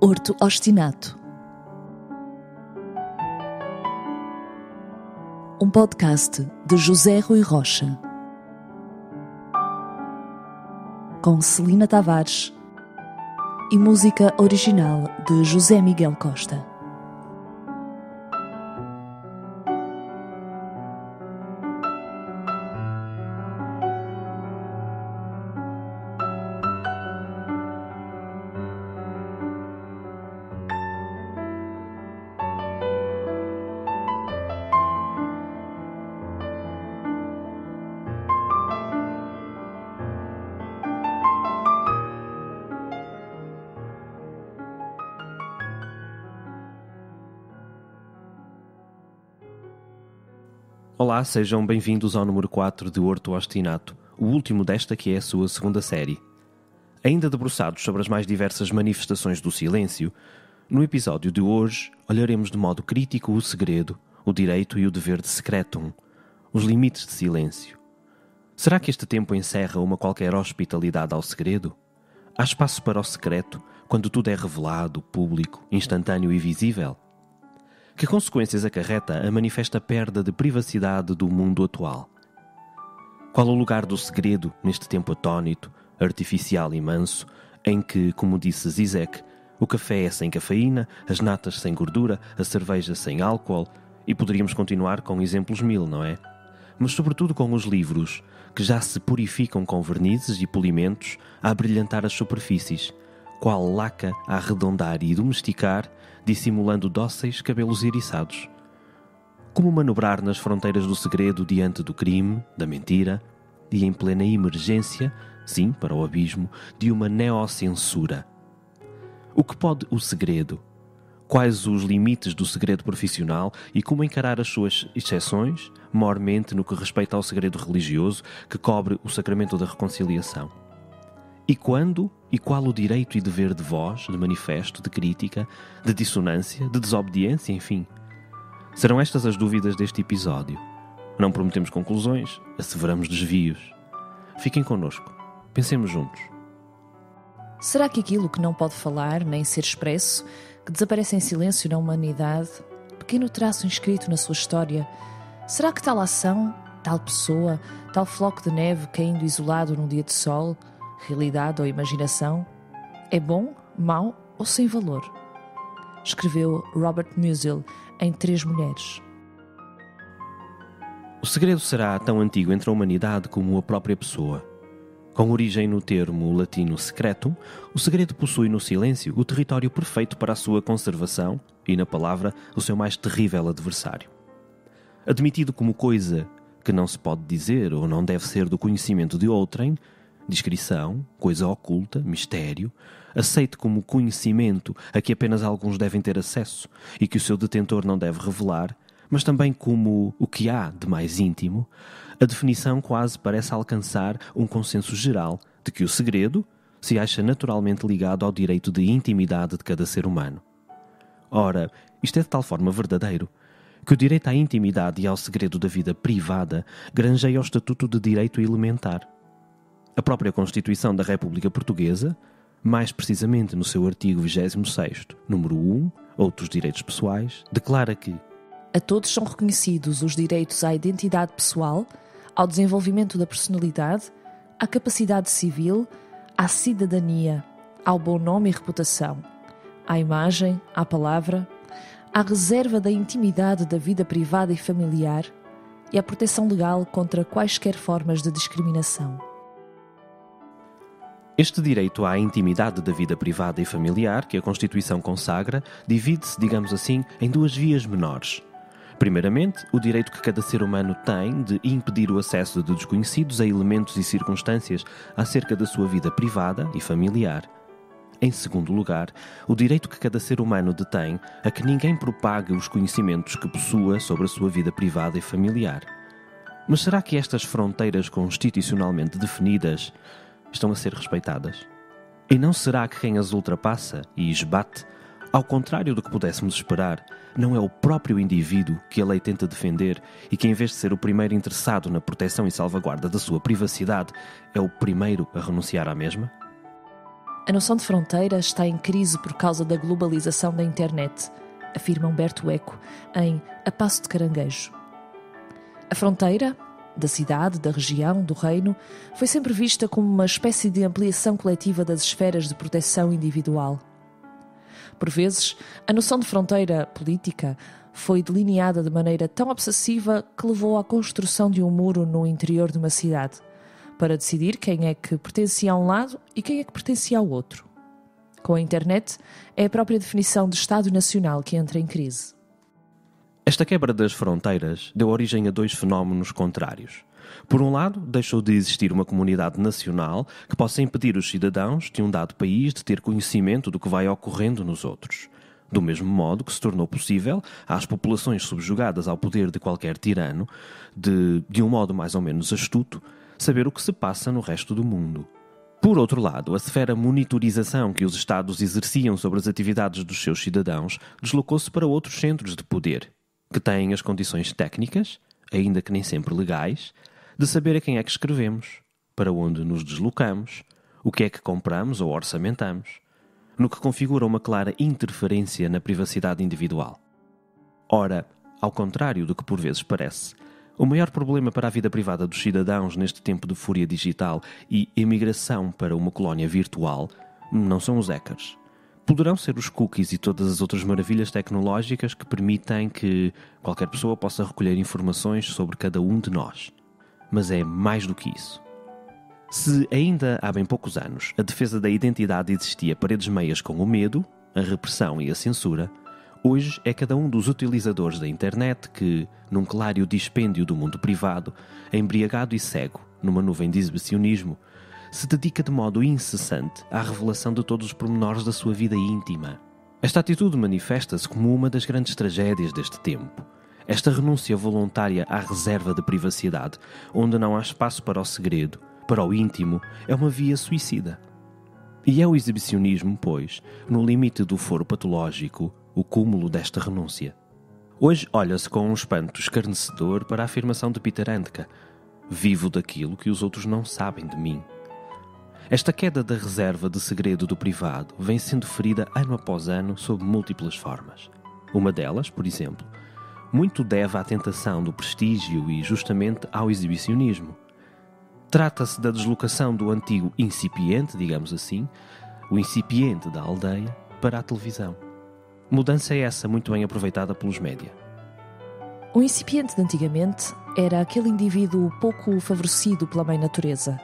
Horto Ostinato, um podcast de José Rui Rocha, com Celina Tavares e música original de José Miguel Costa. Olá, sejam bem-vindos ao número 4 de Horto Ostinato, o último desta que é a sua segunda série. Ainda debruçados sobre as mais diversas manifestações do silêncio, no episódio de hoje olharemos de modo crítico o segredo, o direito e o dever de secretum, os limites de silêncio. Será que este tempo encerra uma qualquer hospitalidade ao segredo? Há espaço para o secreto quando tudo é revelado, público, instantâneo e visível? Que consequências acarreta a manifesta perda de privacidade do mundo atual? Qual o lugar do segredo neste tempo atônito, artificial e manso, em que, como disse Zizek, o café é sem cafeína, as natas sem gordura, a cerveja sem álcool, e poderíamos continuar com exemplos mil, não é? Mas sobretudo com os livros, que já se purificam com vernizes e polimentos a brilhantar as superfícies, qual laca a arredondar e domesticar, dissimulando dóceis cabelos eriçados. Como manobrar nas fronteiras do segredo diante do crime, da mentira, e em plena emergência, sim, para o abismo, de uma neocensura? O que pode o segredo? Quais os limites do segredo profissional e como encarar as suas exceções, mormente no que respeita ao segredo religioso que cobre o sacramento da reconciliação? E quando e qual o direito e dever de voz, de manifesto, de crítica, de dissonância, de desobediência, enfim? Serão estas as dúvidas deste episódio. Não prometemos conclusões, asseveramos desvios. Fiquem connosco. Pensemos juntos. Será que aquilo que não pode falar nem ser expresso, que desaparece em silêncio na humanidade, pequeno traço inscrito na sua história, será que tal ação, tal pessoa, tal floco de neve caindo isolado num dia de sol, realidade ou imaginação, é bom, mau ou sem valor? Escreveu Robert Musil em 3 Mulheres. O segredo será tão antigo entre a humanidade como a própria pessoa. Com origem no termo latino secretum, o segredo possui no silêncio o território perfeito para a sua conservação e, na palavra, o seu mais terrível adversário. Admitido como coisa que não se pode dizer ou não deve ser do conhecimento de outrem, discrição, coisa oculta, mistério, aceite como conhecimento a que apenas alguns devem ter acesso e que o seu detentor não deve revelar, mas também como o que há de mais íntimo, a definição quase parece alcançar um consenso geral de que o segredo se acha naturalmente ligado ao direito de intimidade de cada ser humano. Ora, isto é de tal forma verdadeiro que o direito à intimidade e ao segredo da vida privada granjeia o estatuto de direito elementar. A própria Constituição da República Portuguesa, mais precisamente no seu artigo 26º, número 1, Outros Direitos Pessoais, declara que a todos são reconhecidos os direitos à identidade pessoal, ao desenvolvimento da personalidade, à capacidade civil, à cidadania, ao bom nome e reputação, à imagem, à palavra, à reserva da intimidade da vida privada e familiar e à proteção legal contra quaisquer formas de discriminação. Este direito à intimidade da vida privada e familiar que a Constituição consagra divide-se, digamos assim, em 2 vias menores. Primeiramente, o direito que cada ser humano tem de impedir o acesso de desconhecidos a elementos e circunstâncias acerca da sua vida privada e familiar. Em segundo lugar, o direito que cada ser humano detém a que ninguém propague os conhecimentos que possua sobre a sua vida privada e familiar. Mas será que estas fronteiras constitucionalmente definidas estão a ser respeitadas? E não será que quem as ultrapassa e esbate, ao contrário do que pudéssemos esperar, não é o próprio indivíduo que a lei tenta defender e que, em vez de ser o primeiro interessado na proteção e salvaguarda da sua privacidade, é o primeiro a renunciar à mesma? A noção de fronteira está em crise por causa da globalização da internet, afirma Humberto Eco em A Passo de Caranguejo. A fronteira, da cidade, da região, do reino, foi sempre vista como uma espécie de ampliação coletiva das esferas de proteção individual. Por vezes, a noção de fronteira política foi delineada de maneira tão obsessiva que levou à construção de um muro no interior de uma cidade, para decidir quem é que pertencia a um lado e quem é que pertencia ao outro. Com a internet, é a própria definição de Estado Nacional que entra em crise. Esta quebra das fronteiras deu origem a dois fenómenos contrários. Por um lado, deixou de existir uma comunidade nacional que possa impedir os cidadãos de um dado país de ter conhecimento do que vai ocorrendo nos outros. Do mesmo modo que se tornou possível às populações subjugadas ao poder de qualquer tirano, de um modo mais ou menos astuto, saber o que se passa no resto do mundo. Por outro lado, a esfera monitorização que os Estados exerciam sobre as atividades dos seus cidadãos deslocou-se para outros centros de poder, que têm as condições técnicas, ainda que nem sempre legais, de saber a quem é que escrevemos, para onde nos deslocamos, o que é que compramos ou orçamentamos, no que configura uma clara interferência na privacidade individual. Ora, ao contrário do que por vezes parece, o maior problema para a vida privada dos cidadãos neste tempo de fúria digital e emigração para uma colónia virtual não são os hackers. Poderão ser os cookies e todas as outras maravilhas tecnológicas que permitem que qualquer pessoa possa recolher informações sobre cada um de nós. Mas é mais do que isso. Se ainda há bem poucos anos a defesa da identidade existia paredes meias com o medo, a repressão e a censura, hoje é cada um dos utilizadores da internet que, num claro dispêndio do mundo privado, embriagado e cego, numa nuvem de exibicionismo, se dedica de modo incessante à revelação de todos os pormenores da sua vida íntima. Esta atitude manifesta-se como uma das grandes tragédias deste tempo. Esta renúncia voluntária à reserva de privacidade, onde não há espaço para o segredo, para o íntimo, é uma via suicida. E é o exibicionismo, pois, no limite do foro patológico, o cúmulo desta renúncia. Hoje olha-se com um espanto escarnecedor para a afirmação de Peter Handke: vivo daquilo que os outros não sabem de mim. Esta queda da reserva de segredo do privado vem sendo ferida ano após ano sob múltiplas formas. Uma delas, por exemplo, muito deve à tentação do prestígio e justamente ao exibicionismo. Trata-se da deslocação do antigo incipiente, digamos assim, o incipiente da aldeia, para a televisão. Mudança é essa muito bem aproveitada pelos média. O incipiente de antigamente era aquele indivíduo pouco favorecido pela mãe natureza,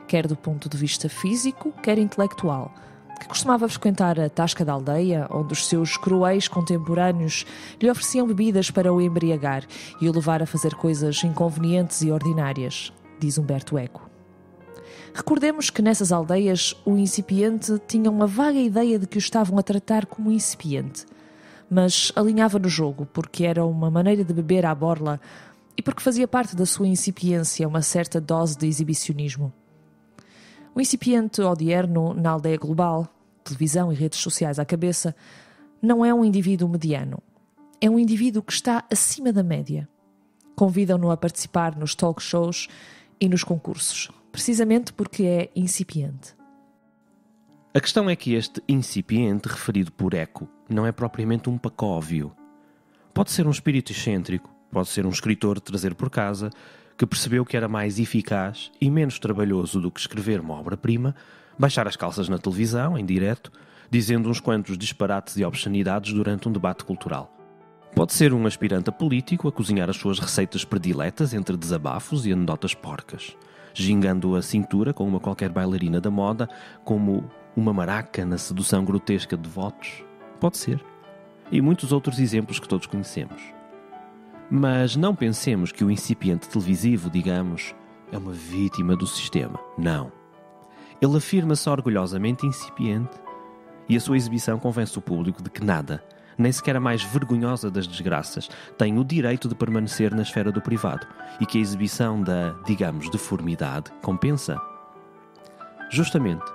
quer do ponto de vista físico, quer intelectual, que costumava frequentar a tasca da aldeia, onde os seus cruéis contemporâneos lhe ofereciam bebidas para o embriagar e o levar a fazer coisas inconvenientes e ordinárias, diz Humberto Eco. Recordemos que nessas aldeias o incipiente tinha uma vaga ideia de que o estavam a tratar como incipiente, mas alinhava no jogo porque era uma maneira de beber à borla e porque fazia parte da sua incipiência uma certa dose de exibicionismo. O incipiente odierno na aldeia global, televisão e redes sociais à cabeça, não é um indivíduo mediano. É um indivíduo que está acima da média. Convidam-no a participar nos talk shows e nos concursos, precisamente porque é incipiente. A questão é que este incipiente referido por Eco não é propriamente um pacóvio. Pode ser um espírito excêntrico, pode ser um escritor de trazer por casa, que percebeu que era mais eficaz e menos trabalhoso do que escrever uma obra-prima, baixar as calças na televisão, em direto, dizendo uns quantos disparates e obscenidades durante um debate cultural. Pode ser um aspirante a político a cozinhar as suas receitas prediletas entre desabafos e anedotas porcas, gingando a cintura com uma qualquer bailarina da moda, como uma maraca na sedução grotesca de votos. Pode ser. E muitos outros exemplos que todos conhecemos. Mas não pensemos que o incipiente televisivo, digamos, é uma vítima do sistema. Não. Ele afirma-se orgulhosamente incipiente e a sua exibição convence o público de que nada, nem sequer a mais vergonhosa das desgraças, tem o direito de permanecer na esfera do privado e que a exibição da, digamos, deformidade compensa. Justamente,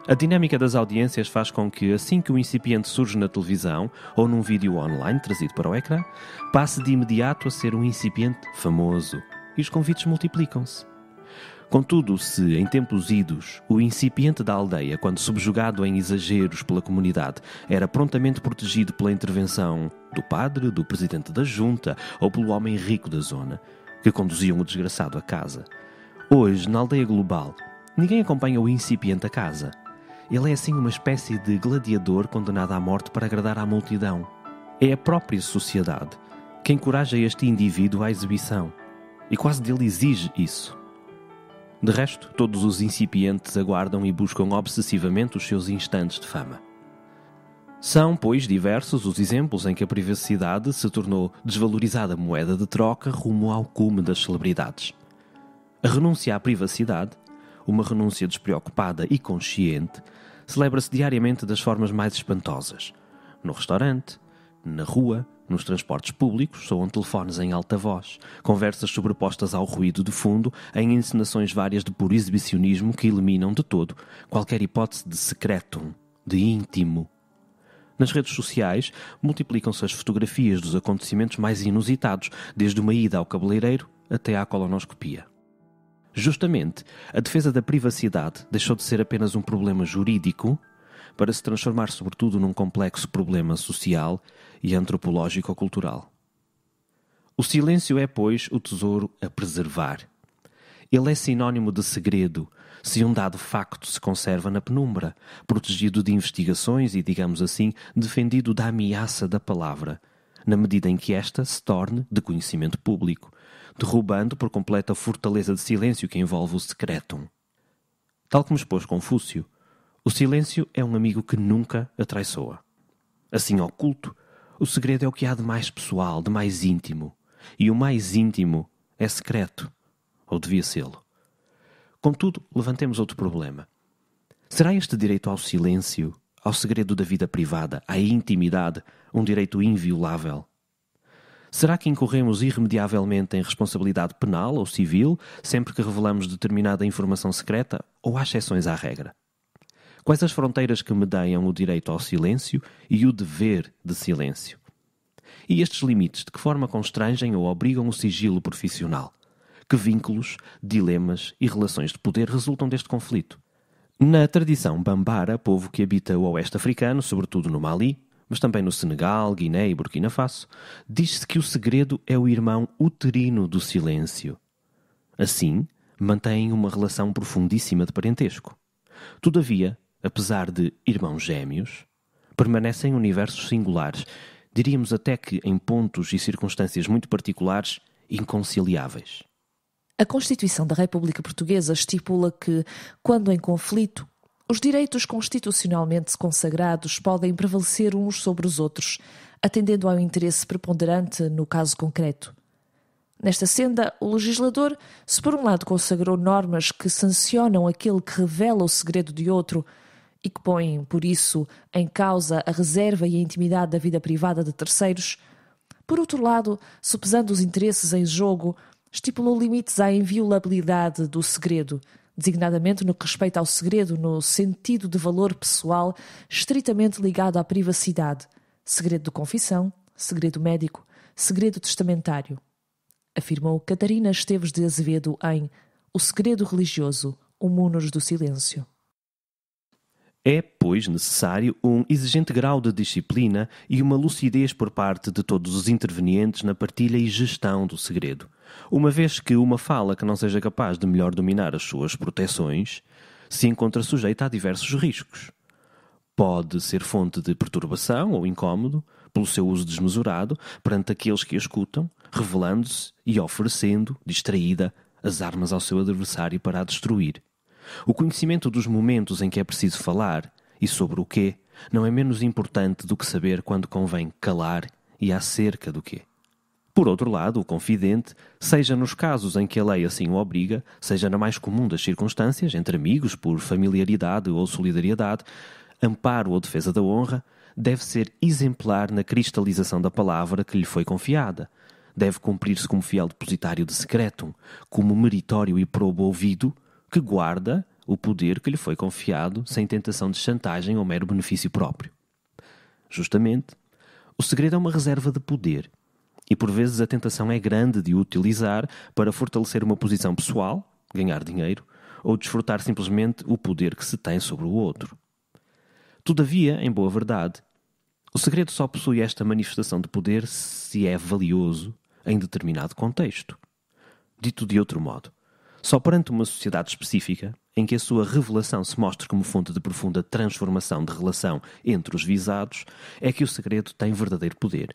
a dinâmica das audiências faz com que, assim que o incipiente surge na televisão ou num vídeo online trazido para o ecrã, passe de imediato a ser um incipiente famoso e os convites multiplicam-se. Contudo, se em tempos idos o incipiente da aldeia, quando subjugado em exageros pela comunidade, era prontamente protegido pela intervenção do padre, do presidente da junta ou pelo homem rico da zona, que conduziam o desgraçado a casa, hoje, na aldeia global, ninguém acompanha o incipiente a casa. Ele é assim uma espécie de gladiador condenado à morte para agradar à multidão. É a própria sociedade que encoraja este indivíduo à exibição e quase dele exige isso. De resto, todos os incipientes aguardam e buscam obsessivamente os seus instantes de fama. São, pois, diversos os exemplos em que a privacidade se tornou desvalorizada moeda de troca rumo ao cume das celebridades. A renúncia à privacidade, uma renúncia despreocupada e consciente, celebra-se diariamente das formas mais espantosas. No restaurante, na rua, nos transportes públicos, soam telefones em alta voz, conversas sobrepostas ao ruído de fundo, em encenações várias de puro exibicionismo que eliminam de todo qualquer hipótese de secretum, de íntimo. Nas redes sociais, multiplicam-se as fotografias dos acontecimentos mais inusitados, desde uma ida ao cabeleireiro até à colonoscopia. Justamente, a defesa da privacidade deixou de ser apenas um problema jurídico para se transformar sobretudo num complexo problema social e antropológico-cultural. O silêncio é, pois, o tesouro a preservar. Ele é sinónimo de segredo, se um dado facto se conserva na penumbra, protegido de investigações e, digamos assim, defendido da ameaça da palavra, na medida em que esta se torne de conhecimento público, derrubando por completo a fortaleza de silêncio que envolve o secretum. Tal como expôs Confúcio, o silêncio é um amigo que nunca atraiçoa. Assim oculto, o segredo é o que há de mais pessoal, de mais íntimo, e o mais íntimo é secreto, ou devia sê-lo. Contudo, levantemos outro problema. Será este direito ao silêncio, ao segredo da vida privada, à intimidade, um direito inviolável? Será que incorremos irremediavelmente em responsabilidade penal ou civil sempre que revelamos determinada informação secreta, ou há exceções à regra? Quais as fronteiras que medeiam o direito ao silêncio e o dever de silêncio? E estes limites de que forma constrangem ou obrigam o sigilo profissional? Que vínculos, dilemas e relações de poder resultam deste conflito? Na tradição bambara, povo que habita o oeste africano, sobretudo no Mali, mas também no Senegal, Guiné e Burkina Faso, diz-se que o segredo é o irmão uterino do silêncio. Assim, mantêm uma relação profundíssima de parentesco. Todavia, apesar de irmãos gêmeos, permanecem universos singulares, diríamos até que em pontos e circunstâncias muito particulares, inconciliáveis. A Constituição da República Portuguesa estipula que, quando em conflito, os direitos constitucionalmente consagrados podem prevalecer uns sobre os outros, atendendo ao interesse preponderante no caso concreto. Nesta senda, o legislador, se por um lado consagrou normas que sancionam aquele que revela o segredo de outro e que põem, por isso, em causa a reserva e a intimidade da vida privada de terceiros, por outro lado, sopesando os interesses em jogo, estipulou limites à inviolabilidade do segredo, designadamente no que respeita ao segredo no sentido de valor pessoal estritamente ligado à privacidade, segredo de confissão, segredo médico, segredo testamentário. Afirmou Catarina Esteves de Azevedo em O Segredo Religioso, o Múnus do Silêncio. É, pois, necessário um exigente grau de disciplina e uma lucidez por parte de todos os intervenientes na partilha e gestão do segredo, uma vez que uma fala que não seja capaz de melhor dominar as suas proteções se encontra sujeita a diversos riscos. Pode ser fonte de perturbação ou incómodo pelo seu uso desmesurado perante aqueles que a escutam, revelando-se e oferecendo, distraída, as armas ao seu adversário para a destruir. O conhecimento dos momentos em que é preciso falar e sobre o quê não é menos importante do que saber quando convém calar e acerca do quê. Por outro lado, o confidente, seja nos casos em que a lei assim o obriga, seja na mais comum das circunstâncias, entre amigos, por familiaridade ou solidariedade, amparo ou defesa da honra, deve ser exemplar na cristalização da palavra que lhe foi confiada. Deve cumprir-se como fiel depositário de secretum, como meritório e probo ouvido, que guarda o poder que lhe foi confiado sem tentação de chantagem ou mero benefício próprio. Justamente, o segredo é uma reserva de poder e por vezes a tentação é grande de o utilizar para fortalecer uma posição pessoal ganhar dinheiro ou desfrutar simplesmente o poder que se tem sobre o outro. Todavia, em boa verdade, o segredo só possui esta manifestação de poder se é valioso em determinado contexto. Dito de outro modo, só perante uma sociedade específica, em que a sua revelação se mostre como fonte de profunda transformação de relação entre os visados, é que o segredo tem verdadeiro poder,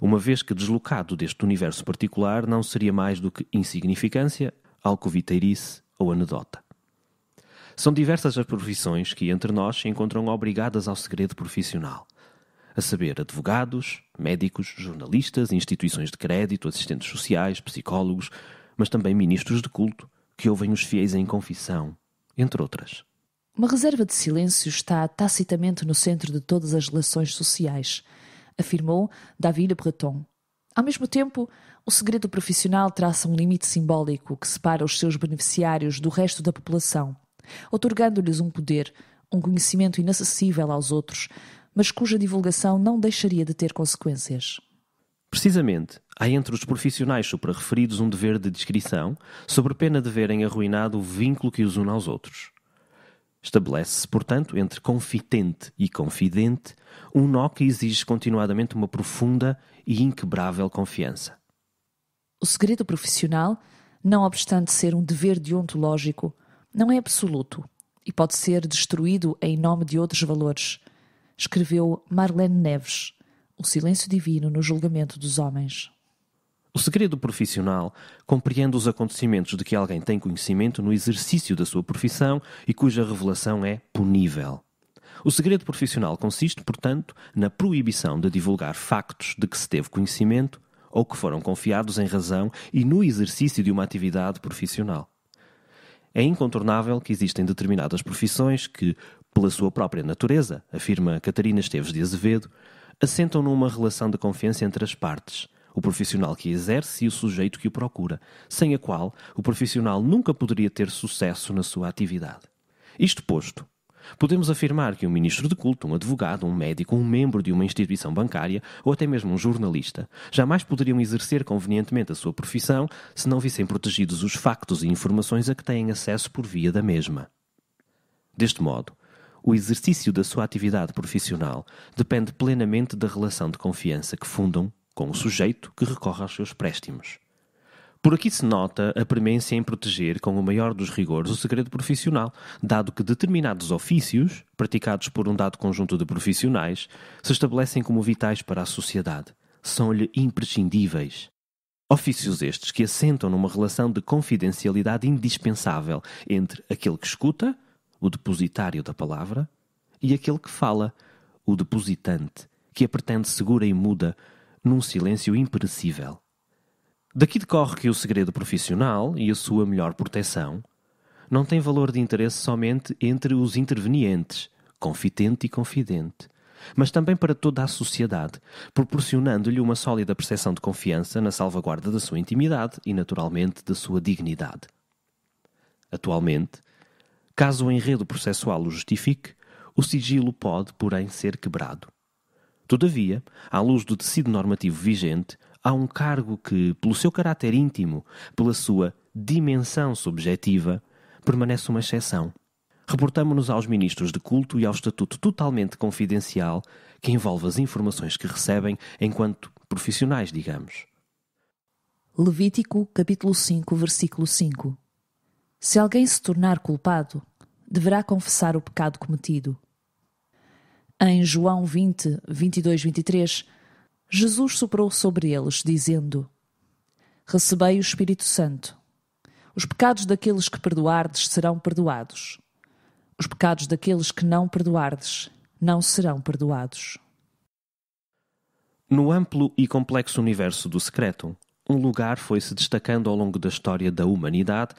uma vez que deslocado deste universo particular não seria mais do que insignificância, alcoviteirice ou anedota. São diversas as profissões que entre nós se encontram obrigadas ao segredo profissional, a saber, advogados, médicos, jornalistas, instituições de crédito, assistentes sociais, psicólogos, mas também ministros de culto, que ouvem os fiéis em confissão, entre outras. Uma reserva de silêncio está tacitamente no centro de todas as relações sociais, afirmou David Breton. Ao mesmo tempo, o segredo profissional traça um limite simbólico que separa os seus beneficiários do resto da população, otorgando-lhes um poder, um conhecimento inacessível aos outros, mas cuja divulgação não deixaria de ter consequências. Precisamente, há entre os profissionais suprarreferidos um dever de discrição, sob pena de verem arruinado o vínculo que os une aos outros. Estabelece-se, portanto, entre confitente e confidente, um nó que exige continuadamente uma profunda e inquebrável confiança. O segredo profissional, não obstante ser um dever deontológico, não é absoluto e pode ser destruído em nome de outros valores, escreveu Marlene Neves, O silêncio divino no julgamento dos homens. O segredo profissional compreende os acontecimentos de que alguém tem conhecimento no exercício da sua profissão e cuja revelação é punível. O segredo profissional consiste, portanto, na proibição de divulgar factos de que se teve conhecimento ou que foram confiados em razão e no exercício de uma atividade profissional. É incontornável que existem determinadas profissões que, pela sua própria natureza, afirma Catarina Esteves de Azevedo, assentam numa relação de confiança entre as partes, o profissional que exerce e o sujeito que o procura, sem a qual o profissional nunca poderia ter sucesso na sua atividade. Isto posto, podemos afirmar que um ministro de culto, um advogado, um médico, um membro de uma instituição bancária ou até mesmo um jornalista jamais poderiam exercer convenientemente a sua profissão se não vissem protegidos os factos e informações a que têm acesso por via da mesma. Deste modo, o exercício da sua atividade profissional depende plenamente da relação de confiança que fundam com o sujeito que recorre aos seus préstimos. Por aqui se nota a premência em proteger com o maior dos rigores o segredo profissional, dado que determinados ofícios, praticados por um dado conjunto de profissionais, se estabelecem como vitais para a sociedade. São-lhe imprescindíveis. Ofícios estes que assentam numa relação de confidencialidade indispensável entre aquele que escuta, o depositário da palavra, e aquele que fala, o depositante, que a pretende segura e muda num silêncio imperecível. Daqui decorre que o segredo profissional e a sua melhor proteção não têm valor de interesse somente entre os intervenientes, confitente e confidente, mas também para toda a sociedade, proporcionando-lhe uma sólida percepção de confiança na salvaguarda da sua intimidade e, naturalmente, da sua dignidade. Atualmente, caso o enredo processual o justifique, o sigilo pode, porém, ser quebrado. Todavia, à luz do tecido normativo vigente, há um cargo que, pelo seu caráter íntimo, pela sua dimensão subjetiva, permanece uma exceção. Reportamo-nos aos ministros de culto e ao estatuto totalmente confidencial que envolve as informações que recebem enquanto profissionais, digamos. Levítico, capítulo 5, versículo 5. Se alguém se tornar culpado, deverá confessar o pecado cometido. Em João 20, 22, 23, Jesus soprou sobre eles, dizendo: Recebei o Espírito Santo. Os pecados daqueles que perdoardes serão perdoados. Os pecados daqueles que não perdoardes não serão perdoados. No amplo e complexo universo do secreto, um lugar foi-se destacando ao longo da história da humanidade,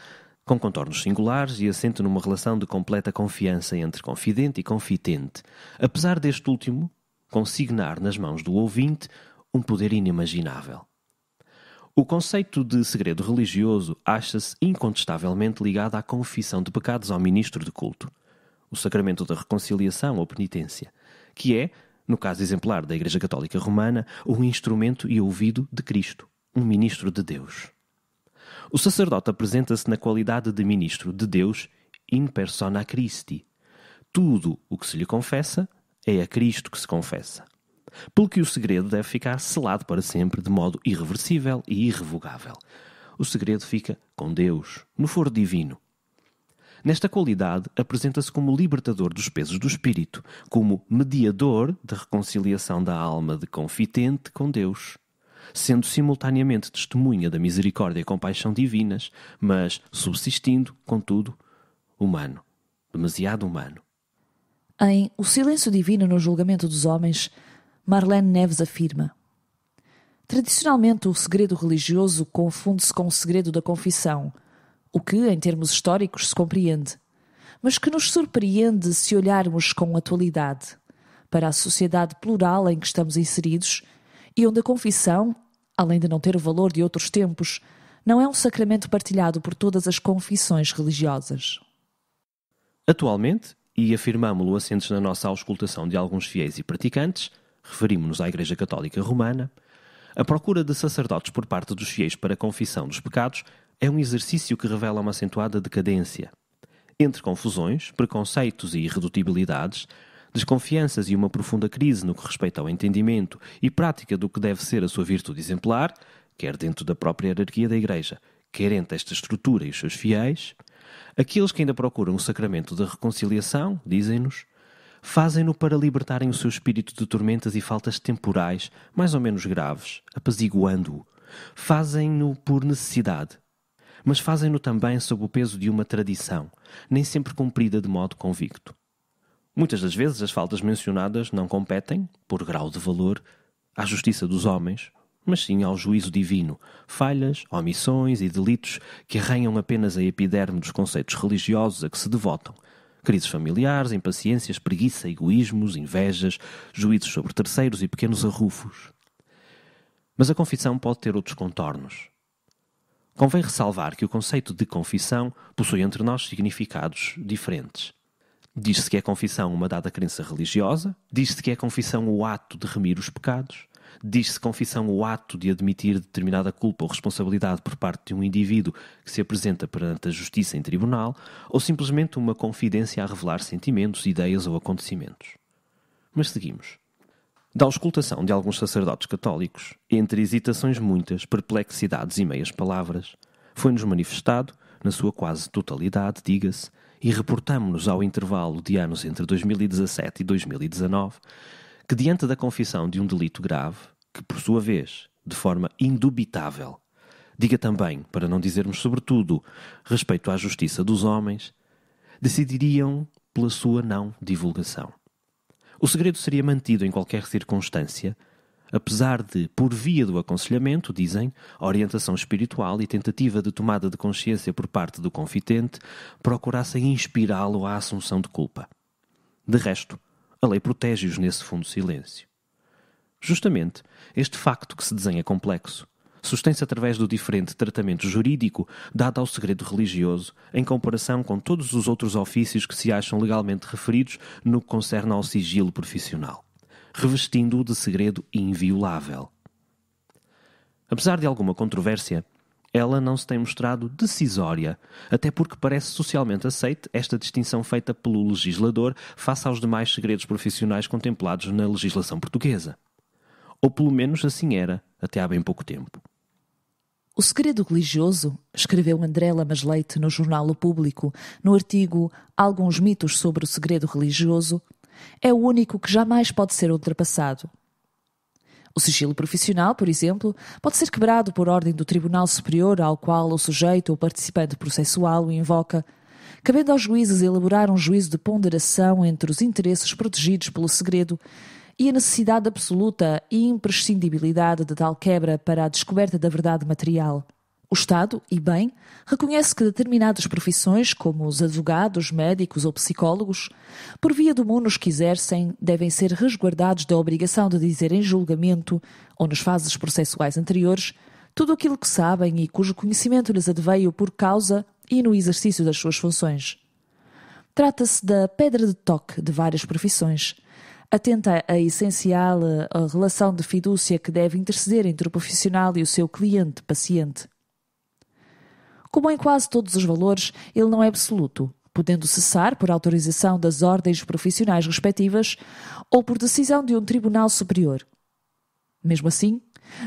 com contornos singulares e assente numa relação de completa confiança entre confidente e confitente, apesar deste último consignar nas mãos do ouvinte um poder inimaginável. O conceito de segredo religioso acha-se incontestavelmente ligado à confissão de pecados ao ministro de culto, o sacramento da reconciliação ou penitência, que é, no caso exemplar da Igreja Católica Romana, um instrumento e ouvido de Cristo, um ministro de Deus. O sacerdote apresenta-se na qualidade de ministro de Deus in persona Christi. Tudo o que se lhe confessa é a Cristo que se confessa. Pelo que o segredo deve ficar selado para sempre de modo irreversível e irrevogável. O segredo fica com Deus, no foro divino. Nesta qualidade, apresenta-se como libertador dos pesos do espírito, como mediador da reconciliação da alma de confitente com Deus, sendo simultaneamente testemunha da misericórdia e compaixão divinas, mas subsistindo, contudo, humano, demasiado humano. Em O Silêncio Divino no Julgamento dos Homens, Marlene Neves afirma: tradicionalmente, o segredo religioso confunde-se com o segredo da confissão, o que, em termos históricos, se compreende, mas que nos surpreende se olharmos com atualidade para a sociedade plural em que estamos inseridos e onde a confissão, além de não ter o valor de outros tempos, não é um sacramento partilhado por todas as confissões religiosas. Atualmente, e afirmámo-lo assentes na nossa auscultação de alguns fiéis e praticantes, referimos-nos à Igreja Católica Romana, a procura de sacerdotes por parte dos fiéis para a confissão dos pecados é um exercício que revela uma acentuada decadência. Entre confusões, preconceitos e irredutibilidades, desconfianças e uma profunda crise no que respeita ao entendimento e prática do que deve ser a sua virtude exemplar, quer dentro da própria hierarquia da Igreja, quer entre esta estrutura e os seus fiéis, aqueles que ainda procuram o sacramento da reconciliação, dizem-nos, fazem-no para libertarem o seu espírito de tormentas e faltas temporais, mais ou menos graves, apaziguando-o. Fazem-no por necessidade, mas fazem-no também sob o peso de uma tradição, nem sempre cumprida de modo convicto. Muitas das vezes as faltas mencionadas não competem, por grau de valor, à justiça dos homens, mas sim ao juízo divino, falhas, omissões e delitos que arranham apenas a epiderme dos conceitos religiosos a que se devotam, crises familiares, impaciências, preguiça, egoísmos, invejas, juízos sobre terceiros e pequenos arrufos. Mas a confissão pode ter outros contornos. Convém ressalvar que o conceito de confissão possui entre nós significados diferentes. Diz-se que é confissão uma dada crença religiosa, diz-se que é confissão o ato de remir os pecados, diz-se confissão o ato de admitir determinada culpa ou responsabilidade por parte de um indivíduo que se apresenta perante a justiça em tribunal, ou simplesmente uma confidência a revelar sentimentos, ideias ou acontecimentos. Mas seguimos. Da auscultação de alguns sacerdotes católicos, entre hesitações muitas, perplexidades e meias palavras, foi-nos manifestado, na sua quase totalidade, diga-se, e reportamo-nos ao intervalo de anos entre 2017 e 2019, que diante da confissão de um delito grave, que por sua vez, de forma indubitável, diga também, para não dizermos sobretudo, respeito à justiça dos homens, decidiriam pela sua não divulgação. O segredo seria mantido em qualquer circunstância, apesar de, por via do aconselhamento, dizem, orientação espiritual e tentativa de tomada de consciência por parte do confitente, procurassem inspirá-lo à assunção de culpa. De resto, a lei protege-os nesse fundo silêncio. Justamente, este facto que se desenha complexo sustém-se através do diferente tratamento jurídico dado ao segredo religioso em comparação com todos os outros ofícios que se acham legalmente referidos no que concerne ao sigilo profissional, revestindo-o de segredo inviolável. Apesar de alguma controvérsia, ela não se tem mostrado decisória, até porque parece socialmente aceite esta distinção feita pelo legislador face aos demais segredos profissionais contemplados na legislação portuguesa. Ou pelo menos assim era, até há bem pouco tempo. O segredo religioso, escreveu André Lamas Leite no jornal O Público, no artigo Alguns mitos sobre o segredo religioso, é o único que jamais pode ser ultrapassado. O sigilo profissional, por exemplo, pode ser quebrado por ordem do Tribunal Superior ao qual o sujeito ou participante processual o invoca, cabendo aos juízes elaborar um juízo de ponderação entre os interesses protegidos pelo segredo e a necessidade absoluta e imprescindibilidade de tal quebra para a descoberta da verdade material. O Estado, e bem, reconhece que determinadas profissões, como os advogados, médicos ou psicólogos, por via do munus que exercem, devem ser resguardados da obrigação de dizer em julgamento, ou nas fases processuais anteriores, tudo aquilo que sabem e cujo conhecimento lhes adveio por causa e no exercício das suas funções. Trata-se da pedra de toque de várias profissões, atenta à essencial a relação de fidúcia que deve interceder entre o profissional e o seu cliente-paciente. Como em quase todos os valores, ele não é absoluto, podendo cessar por autorização das ordens profissionais respectivas ou por decisão de um tribunal superior. Mesmo assim,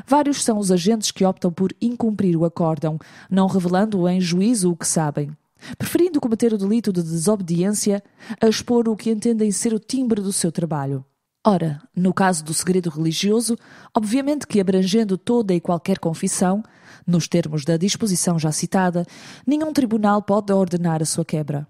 vários são os agentes que optam por incumprir o acórdão, não revelando em juízo o que sabem, preferindo cometer o delito de desobediência a expor o que entendem ser o timbre do seu trabalho. Ora, no caso do segredo religioso, obviamente que abrangendo toda e qualquer confissão, nos termos da disposição já citada, nenhum tribunal pode ordenar a sua quebra.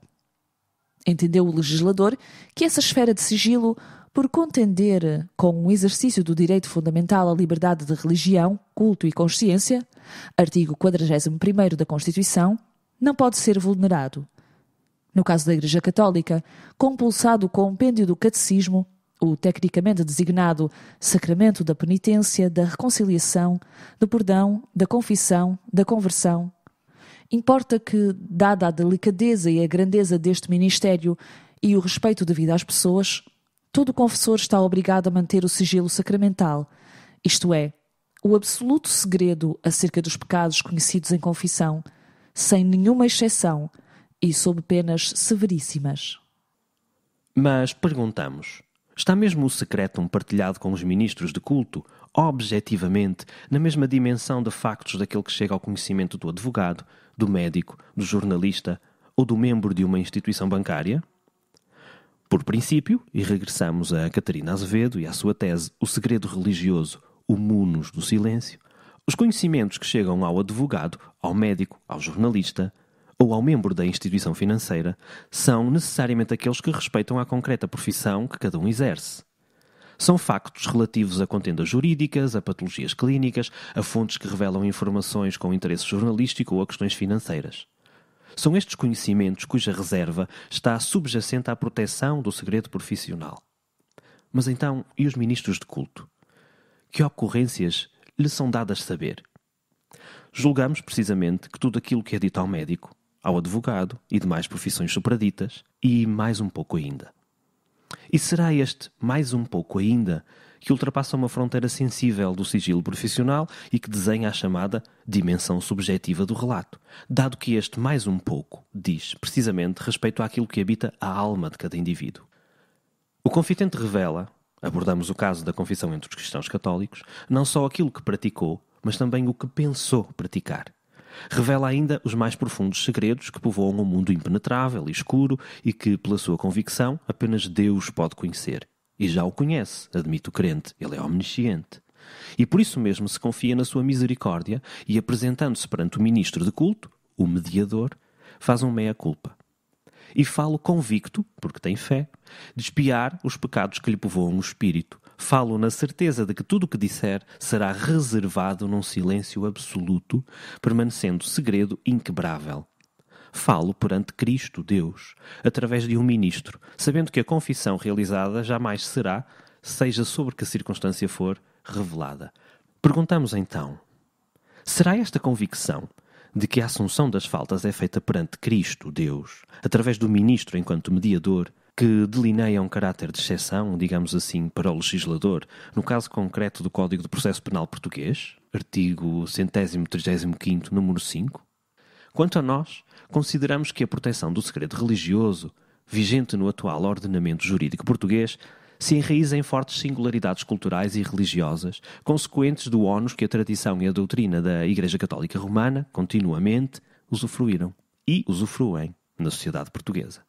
Entendeu o legislador que essa esfera de sigilo, por contender com o exercício do direito fundamental à liberdade de religião, culto e consciência, artigo 41º da Constituição, não pode ser vulnerado. No caso da Igreja Católica, compulsado o compêndio do Catecismo, o tecnicamente designado Sacramento da Penitência, da Reconciliação, do Perdão, da Confissão, da Conversão, importa que, dada a delicadeza e a grandeza deste ministério e o respeito devido às pessoas, todo confessor está obrigado a manter o sigilo sacramental, isto é, o absoluto segredo acerca dos pecados conhecidos em confissão, sem nenhuma exceção e sob penas severíssimas. Mas perguntamos, está mesmo o secretum partilhado com os ministros de culto, objetivamente, na mesma dimensão de factos daquele que chega ao conhecimento do advogado, do médico, do jornalista ou do membro de uma instituição bancária? Por princípio, e regressamos a Catarina Azevedo e à sua tese O Segredo Religioso, o Munus do Silêncio, os conhecimentos que chegam ao advogado, ao médico, ao jornalista ou ao membro da instituição financeira são necessariamente aqueles que respeitam à concreta profissão que cada um exerce. São factos relativos a contendas jurídicas, a patologias clínicas, a fontes que revelam informações com interesse jornalístico ou a questões financeiras. São estes conhecimentos cuja reserva está subjacente à proteção do segredo profissional. Mas então, e os ministros de culto? Que ocorrências lhe são dadas saber? Julgamos, precisamente, que tudo aquilo que é dito ao médico, ao advogado e demais profissões supraditas, e mais um pouco ainda. E será este mais um pouco ainda que ultrapassa uma fronteira sensível do sigilo profissional e que desenha a chamada dimensão subjetiva do relato, dado que este mais um pouco diz precisamente respeito àquilo que habita a alma de cada indivíduo. O confitente revela, abordamos o caso da confissão entre os cristãos católicos, não só aquilo que praticou, mas também o que pensou praticar. Revela ainda os mais profundos segredos que povoam um mundo impenetrável e escuro e que, pela sua convicção, apenas Deus pode conhecer. E já o conhece, admite o crente, ele é omnisciente. E por isso mesmo se confia na sua misericórdia e, apresentando-se perante o ministro de culto, o mediador, faz um meia-culpa. E falo convicto, porque tem fé, de expiar os pecados que lhe povoam o espírito. Falo na certeza de que tudo o que disser será reservado num silêncio absoluto, permanecendo segredo inquebrável. Falo perante Cristo, Deus, através de um ministro, sabendo que a confissão realizada jamais será, seja sobre que circunstância for, revelada. Perguntamos então, será esta convicção de que a assunção das faltas é feita perante Cristo, Deus, através do ministro enquanto mediador, que delineia um caráter de exceção, digamos assim, para o legislador, no caso concreto do Código de Processo Penal Português, artigo 135º, número 5? Quanto a nós, consideramos que a proteção do segredo religioso, vigente no atual ordenamento jurídico português, se enraiza em fortes singularidades culturais e religiosas, consequentes do ónus que a tradição e a doutrina da Igreja Católica Romana, continuamente, usufruíram e usufruem na sociedade portuguesa.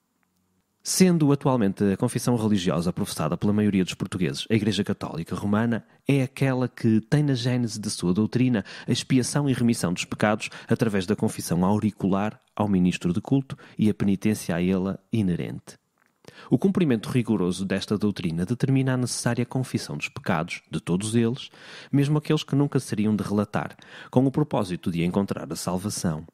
Sendo atualmente a confissão religiosa professada pela maioria dos portugueses, a Igreja Católica Romana é aquela que tem na gênese de sua doutrina a expiação e remissão dos pecados através da confissão auricular ao ministro de culto e a penitência a ela inerente. O cumprimento rigoroso desta doutrina determina a necessária confissão dos pecados, de todos eles, mesmo aqueles que nunca seriam de relatar, com o propósito de encontrar a salvação.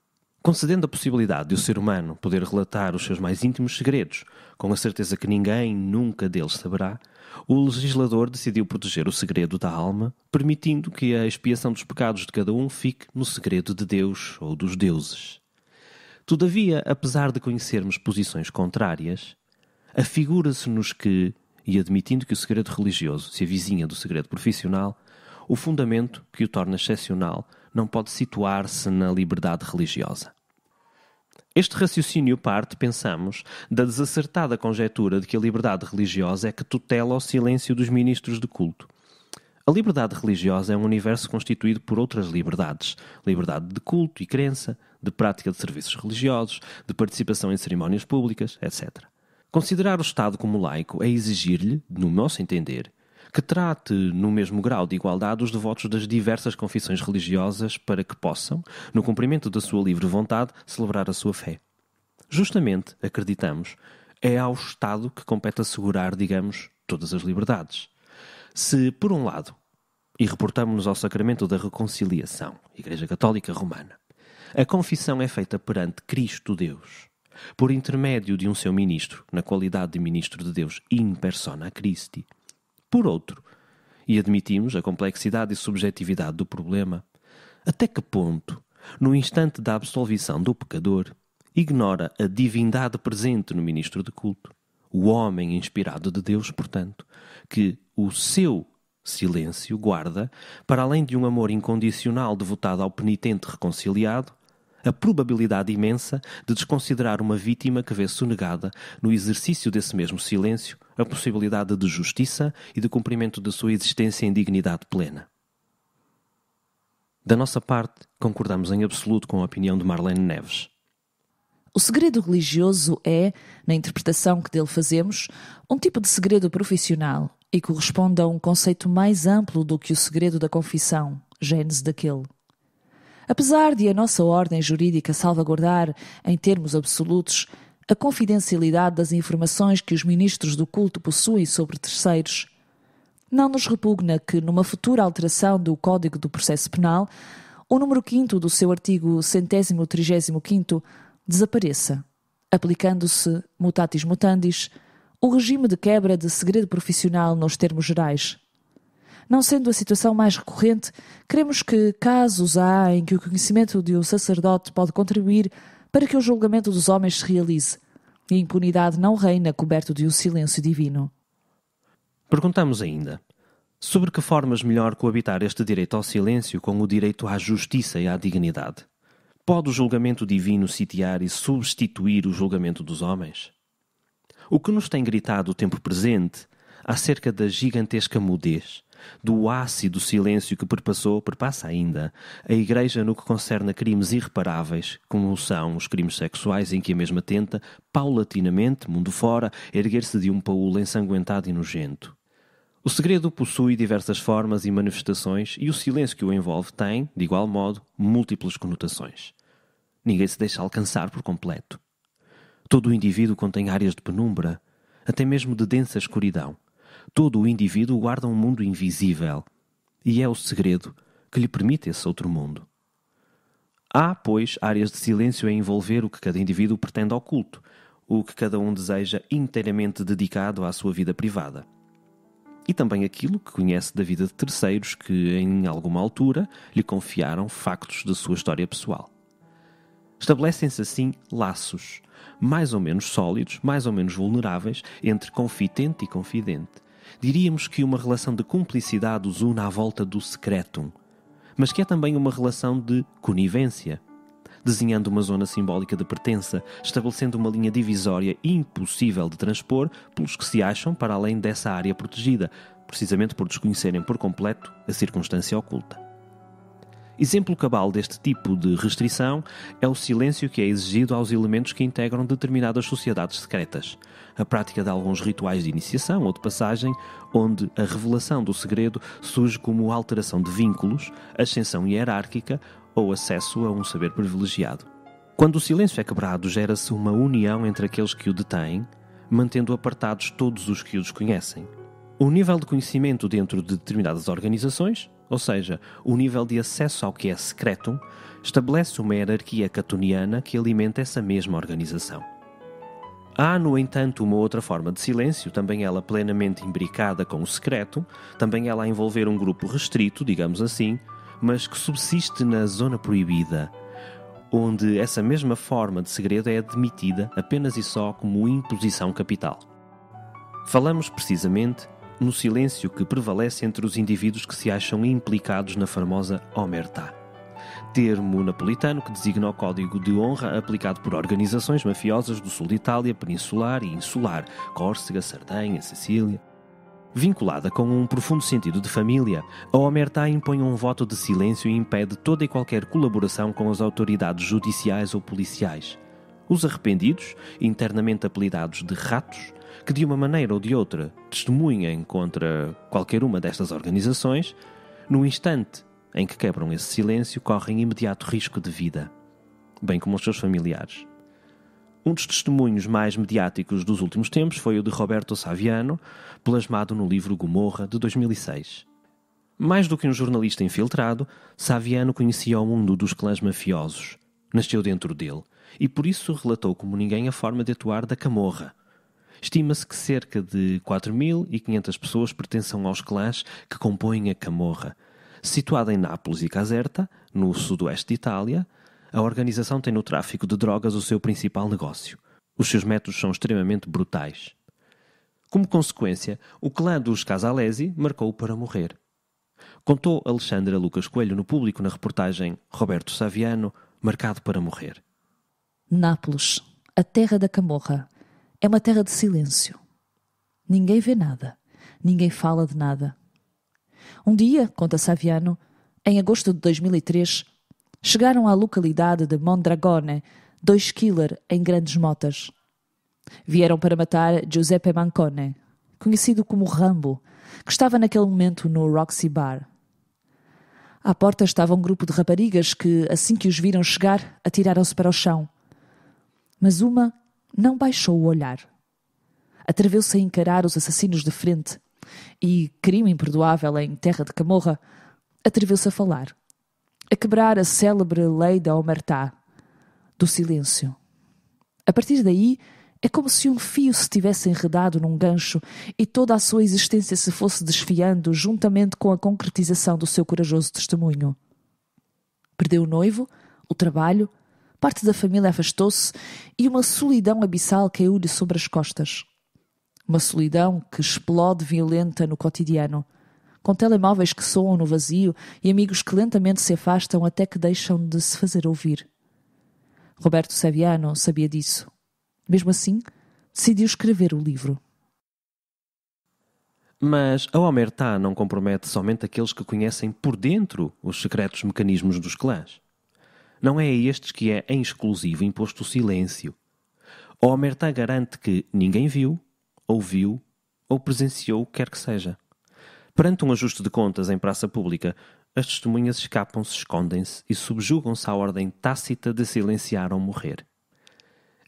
Concedendo a possibilidade de o ser humano poder relatar os seus mais íntimos segredos, com a certeza que ninguém nunca deles saberá, o legislador decidiu proteger o segredo da alma, permitindo que a expiação dos pecados de cada um fique no segredo de Deus ou dos deuses. Todavia, apesar de conhecermos posições contrárias, afigura-se-nos que, e admitindo que o segredo religioso se avizinha do segredo profissional, o fundamento que o torna excepcional não pode situar-se na liberdade religiosa. Este raciocínio parte, pensamos, da desacertada conjectura de que a liberdade religiosa é que tutela o silêncio dos ministros de culto. A liberdade religiosa é um universo constituído por outras liberdades. Liberdade de culto e crença, de prática de serviços religiosos, de participação em cerimónias públicas, etc. Considerar o Estado como laico é exigir-lhe, no nosso entender, que trate no mesmo grau de igualdade os devotos das diversas confissões religiosas para que possam, no cumprimento da sua livre vontade, celebrar a sua fé. Justamente, acreditamos, é ao Estado que compete assegurar, digamos, todas as liberdades. Se, por um lado, e reportamos-nos ao sacramento da reconciliação, Igreja Católica Romana, a confissão é feita perante Cristo Deus, por intermédio de um seu ministro, na qualidade de ministro de Deus in persona Christi. Por outro, e admitimos a complexidade e subjetividade do problema, até que ponto, no instante da absolvição do pecador, ignora a divindade presente no ministro de culto, o homem inspirado de Deus, portanto, que o seu silêncio guarda, para além de um amor incondicional devotado ao penitente reconciliado, a probabilidade imensa de desconsiderar uma vítima que vê sonegada, no exercício desse mesmo silêncio, a possibilidade de justiça e de cumprimento da sua existência em dignidade plena. Da nossa parte, concordamos em absoluto com a opinião de Marlene Neves. O segredo religioso é, na interpretação que dele fazemos, um tipo de segredo profissional e corresponde a um conceito mais amplo do que o segredo da confissão, gênese daquele. Apesar de a nossa ordem jurídica salvaguardar, em termos absolutos, a confidencialidade das informações que os ministros do culto possuem sobre terceiros, não nos repugna que, numa futura alteração do Código do Processo Penal, o número 5º do seu artigo 135º desapareça, aplicando-se, mutatis mutandis, o regime de quebra de segredo profissional nos termos gerais. Não sendo a situação mais recorrente, queremos que casos há em que o conhecimento de um sacerdote pode contribuir para que o julgamento dos homens se realize e a impunidade não reina coberto de um silêncio divino. Perguntamos ainda, sobre que formas melhor coabitar este direito ao silêncio com o direito à justiça e à dignidade? Pode o julgamento divino sitiar e substituir o julgamento dos homens? O que nos tem gritado o tempo presente acerca da gigantesca mudez, do ácido silêncio que perpassa ainda, a Igreja no que concerne a crimes irreparáveis, como são os crimes sexuais em que a mesma tenta, paulatinamente, mundo fora, erguer-se de um paúl ensanguentado e nojento. O segredo possui diversas formas e manifestações e o silêncio que o envolve tem, de igual modo, múltiplas conotações. Ninguém se deixa alcançar por completo. Todo o indivíduo contém áreas de penumbra, até mesmo de densa escuridão. Todo o indivíduo guarda um mundo invisível, e é o segredo que lhe permite esse outro mundo. Há, pois, áreas de silêncio a envolver o que cada indivíduo pretende ao culto, o que cada um deseja inteiramente dedicado à sua vida privada. E também aquilo que conhece da vida de terceiros que, em alguma altura, lhe confiaram factos da sua história pessoal. Estabelecem-se assim laços, mais ou menos sólidos, mais ou menos vulneráveis, entre confitente e confidente. Diríamos que uma relação de cumplicidade os une à volta do secretum, mas que é também uma relação de conivência, desenhando uma zona simbólica de pertença, estabelecendo uma linha divisória impossível de transpor pelos que se acham para além dessa área protegida, precisamente por desconhecerem por completo a circunstância oculta. Exemplo cabal deste tipo de restrição é o silêncio que é exigido aos elementos que integram determinadas sociedades secretas, a prática de alguns rituais de iniciação ou de passagem, onde a revelação do segredo surge como alteração de vínculos, ascensão hierárquica ou acesso a um saber privilegiado. Quando o silêncio é quebrado, gera-se uma união entre aqueles que o detêm, mantendo apartados todos os que o desconhecem. O nível de conhecimento dentro de determinadas organizações, ou seja, o nível de acesso ao que é secretum, estabelece uma hierarquia catoniana que alimenta essa mesma organização. Há, no entanto, uma outra forma de silêncio, também ela plenamente imbricada com o secretum, também ela a envolver um grupo restrito, digamos assim, mas que subsiste na zona proibida, onde essa mesma forma de segredo é admitida apenas e só como imposição capital. Falamos precisamente no silêncio que prevalece entre os indivíduos que se acham implicados na famosa omertá. termo napolitano que designa o código de honra aplicado por organizações mafiosas do sul de Itália, peninsular e insular, Córcega, Sardenha, Sicília. Vinculada com um profundo sentido de família, a omertà impõe um voto de silêncio e impede toda e qualquer colaboração com as autoridades judiciais ou policiais. Os arrependidos, internamente apelidados de ratos, que de uma maneira ou de outra testemunhem contra qualquer uma destas organizações, no instante em que quebram esse silêncio, correm imediato risco de vida, bem como os seus familiares. Um dos testemunhos mais mediáticos dos últimos tempos foi o de Roberto Saviano, plasmado no livro Gomorra, de 2006. Mais do que um jornalista infiltrado, Saviano conhecia o mundo dos clãs mafiosos. Nasceu dentro dele e por isso relatou como ninguém a forma de atuar da Camorra. Estima-se que cerca de 4.500 pessoas pertençam aos clãs que compõem a Camorra. Situada em Nápoles e Caserta, no sudoeste de Itália, a organização tem no tráfico de drogas o seu principal negócio. Os seus métodos são extremamente brutais. Como consequência, o clã dos Casalesi marcou para morrer. Contou Alexandra Lucas Coelho no Público na reportagem Roberto Saviano, marcado para morrer. Nápoles, a terra da Camorra, é uma terra de silêncio. Ninguém vê nada, ninguém fala de nada. Um dia, conta Saviano, em agosto de 2003, chegaram à localidade de Mondragone 2 killers em grandes motas. Vieram para matar Giuseppe Mancone, conhecido como Rambo, que estava naquele momento no Roxy Bar. À porta estava um grupo de raparigas que, assim que os viram chegar, atiraram-se para o chão. Mas uma não baixou o olhar. Atreveu-se a encarar os assassinos de frente e, crime imperdoável em terra de Camorra, atreveu-se a falar, a quebrar a célebre lei da omertà, do silêncio. A partir daí, é como se um fio se tivesse enredado num gancho e toda a sua existência se fosse desfiando juntamente com a concretização do seu corajoso testemunho. Perdeu o noivo, o trabalho, parte da família afastou-se e uma solidão abissal caiu-lhe sobre as costas. Uma solidão que explode violenta no cotidiano, com telemóveis que soam no vazio e amigos que lentamente se afastam até que deixam de se fazer ouvir. Roberto Saviano sabia disso. Mesmo assim, decidiu escrever o livro. Mas a omertà não compromete somente aqueles que conhecem por dentro os secretos mecanismos dos clãs. Não é a estes que é em exclusivo imposto o silêncio. A omertà garante que ninguém viu, ouviu ou presenciou o que quer que seja. Perante um ajuste de contas em praça pública, as testemunhas escapam-se, escondem-se e subjugam-se à ordem tácita de silenciar ou morrer.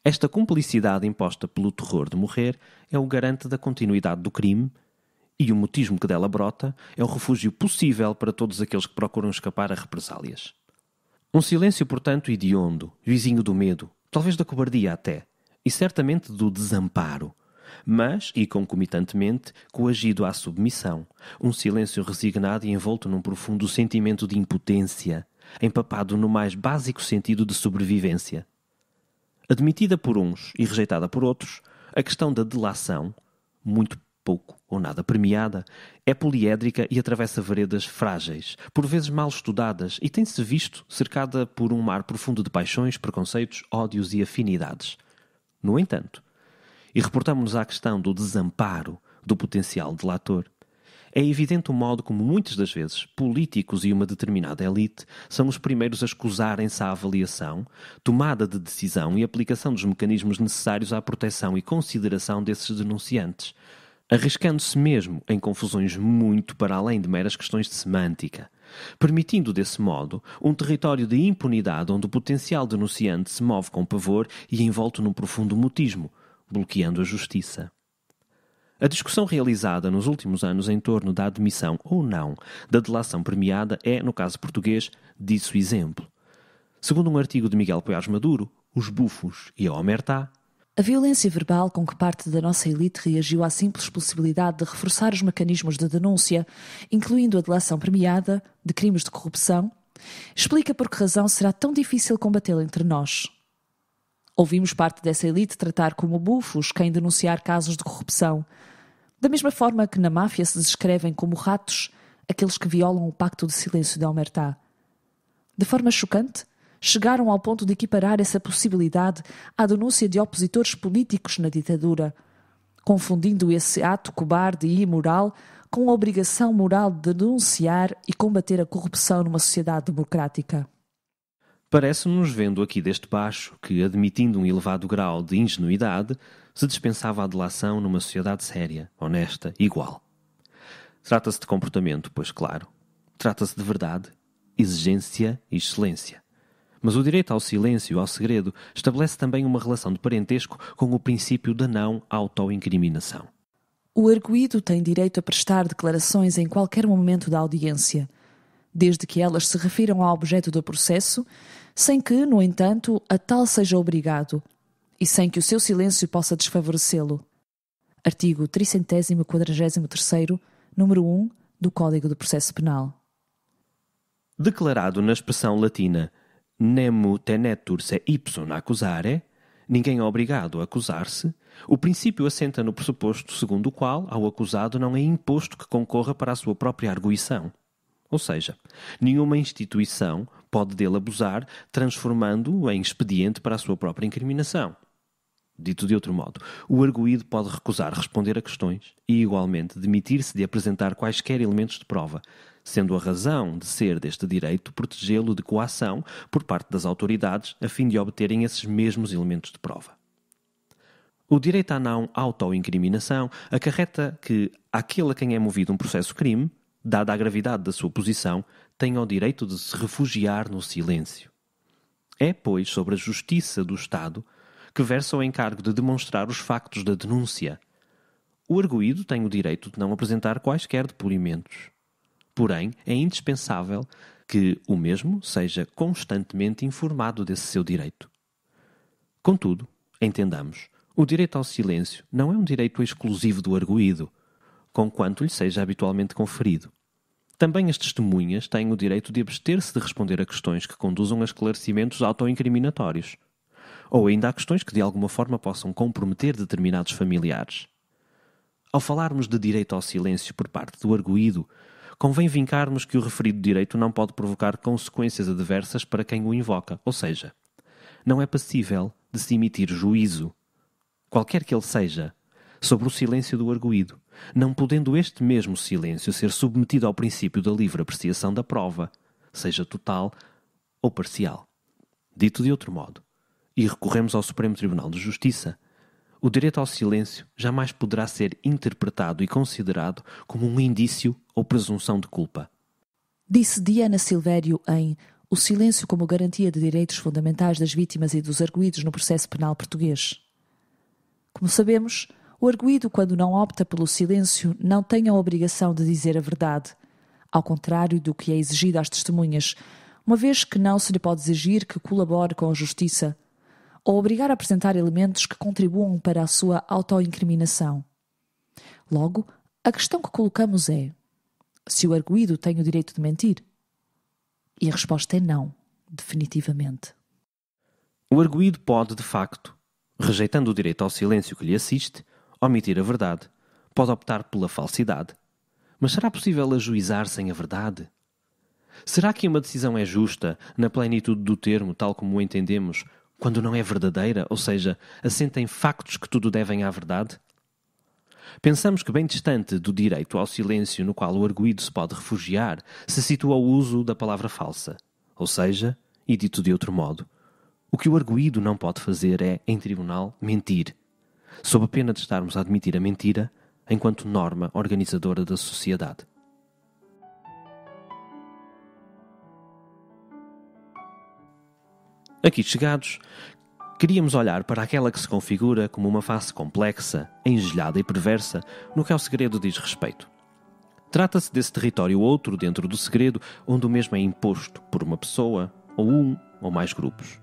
Esta cumplicidade imposta pelo terror de morrer é o garante da continuidade do crime e o mutismo que dela brota é o refúgio possível para todos aqueles que procuram escapar a represálias. Um silêncio, portanto, hediondo, vizinho do medo, talvez da cobardia até, e certamente do desamparo, mas, e concomitantemente, coagido à submissão, um silêncio resignado e envolto num profundo sentimento de impotência, empapado no mais básico sentido de sobrevivência. Admitida por uns e rejeitada por outros, a questão da delação, muito pouco ou nada premiada, é poliédrica e atravessa veredas frágeis, por vezes mal estudadas, e tem-se visto cercada por um mar profundo de paixões, preconceitos, ódios e afinidades. No entanto, e reportamos-nos à questão do desamparo do potencial delator, é evidente o modo como muitas das vezes políticos e uma determinada elite são os primeiros a escusarem-se à avaliação, tomada de decisão e aplicação dos mecanismos necessários à proteção e consideração desses denunciantes, arriscando-se mesmo em confusões muito para além de meras questões de semântica, permitindo desse modo um território de impunidade onde o potencial denunciante se move com pavor e envolto num profundo mutismo, bloqueando a justiça. A discussão realizada nos últimos anos em torno da admissão ou não da delação premiada é, no caso português, disso exemplo. Segundo um artigo de Miguel Poiares Maduro, os bufos e a omertà, a violência verbal com que parte da nossa elite reagiu à simples possibilidade de reforçar os mecanismos de denúncia, incluindo a delação premiada de crimes de corrupção, explica por que razão será tão difícil combatê-la entre nós. Ouvimos parte dessa elite tratar como bufos quem denunciar casos de corrupção, da mesma forma que na máfia se descrevem como ratos aqueles que violam o pacto de silêncio da omertà. De forma chocante, chegaram ao ponto de equiparar essa possibilidade à denúncia de opositores políticos na ditadura, confundindo esse ato cobarde e imoral com a obrigação moral de denunciar e combater a corrupção numa sociedade democrática. Parece-nos, vendo aqui deste baixo, que, admitindo um elevado grau de ingenuidade, se dispensava a delação numa sociedade séria, honesta, igual. Trata-se de comportamento, pois claro. Trata-se de verdade, exigência e excelência. Mas o direito ao silêncio e ao segredo estabelece também uma relação de parentesco com o princípio da não autoincriminação. O arguido tem direito a prestar declarações em qualquer momento da audiência, desde que elas se refiram ao objeto do processo, sem que, no entanto, a tal seja obrigado e sem que o seu silêncio possa desfavorecê-lo. Artigo 343º, número 1 do Código do Processo Penal. Declarado na expressão latina nemo tenetur se ipsum accusare, ninguém é obrigado a acusar-se, o princípio assenta no pressuposto segundo o qual ao acusado não é imposto que concorra para a sua própria arguição. Ou seja, nenhuma instituição pode dele abusar, transformando-o em expediente para a sua própria incriminação. Dito de outro modo, o arguido pode recusar responder a questões e, igualmente, demitir-se de apresentar quaisquer elementos de prova, sendo a razão de ser deste direito protegê-lo de coação por parte das autoridades a fim de obterem esses mesmos elementos de prova. O direito à não autoincriminação acarreta que aquele a quem é movido um processo-crime, dada a gravidade da sua posição, tenha o direito de se refugiar no silêncio. É, pois, sobre a justiça do Estado que versa o encargo de demonstrar os factos da denúncia. O arguido tem o direito de não apresentar quaisquer depoimentos. Porém, é indispensável que o mesmo seja constantemente informado desse seu direito. Contudo, entendamos, o direito ao silêncio não é um direito exclusivo do arguido, conquanto lhe seja habitualmente conferido. Também as testemunhas têm o direito de abster-se de responder a questões que conduzam a esclarecimentos autoincriminatórios, ou ainda a questões que de alguma forma possam comprometer determinados familiares. Ao falarmos de direito ao silêncio por parte do arguido, convém vincarmos que o referido direito não pode provocar consequências adversas para quem o invoca, ou seja, não é passível de se emitir juízo, qualquer que ele seja, sobre o silêncio do arguido, não podendo este mesmo silêncio ser submetido ao princípio da livre apreciação da prova, seja total ou parcial. Dito de outro modo, e recorremos ao Supremo Tribunal de Justiça, o direito ao silêncio jamais poderá ser interpretado e considerado como um indício ou presunção de culpa. Disse Diana Silvério em O Silêncio como Garantia de Direitos Fundamentais das Vítimas e dos Arguidos no Processo Penal Português. Como sabemos, o arguido, quando não opta pelo silêncio, não tem a obrigação de dizer a verdade, ao contrário do que é exigido às testemunhas, uma vez que não se lhe pode exigir que colabore com a justiça, ou obrigar a apresentar elementos que contribuam para a sua autoincriminação. Logo, a questão que colocamos é: se o arguido tem o direito de mentir? E a resposta é não, definitivamente. O arguido pode, de facto, rejeitando o direito ao silêncio que lhe assiste, omitir a verdade, pode optar pela falsidade. Mas será possível ajuizar sem a verdade? Será que uma decisão é justa, na plenitude do termo, tal como o entendemos, quando não é verdadeira, ou seja, assenta em factos que tudo devem à verdade? Pensamos que bem distante do direito ao silêncio no qual o arguido se pode refugiar, se situa o uso da palavra falsa, ou seja, e dito de outro modo, o que o arguido não pode fazer é, em tribunal, mentir, sob a pena de estarmos a admitir a mentira enquanto norma organizadora da sociedade. Aqui chegados, queríamos olhar para aquela que se configura como uma face complexa, engelhada e perversa no que ao segredo diz respeito. Trata-se desse território outro dentro do segredo, onde o mesmo é imposto por uma pessoa, ou um ou mais grupos.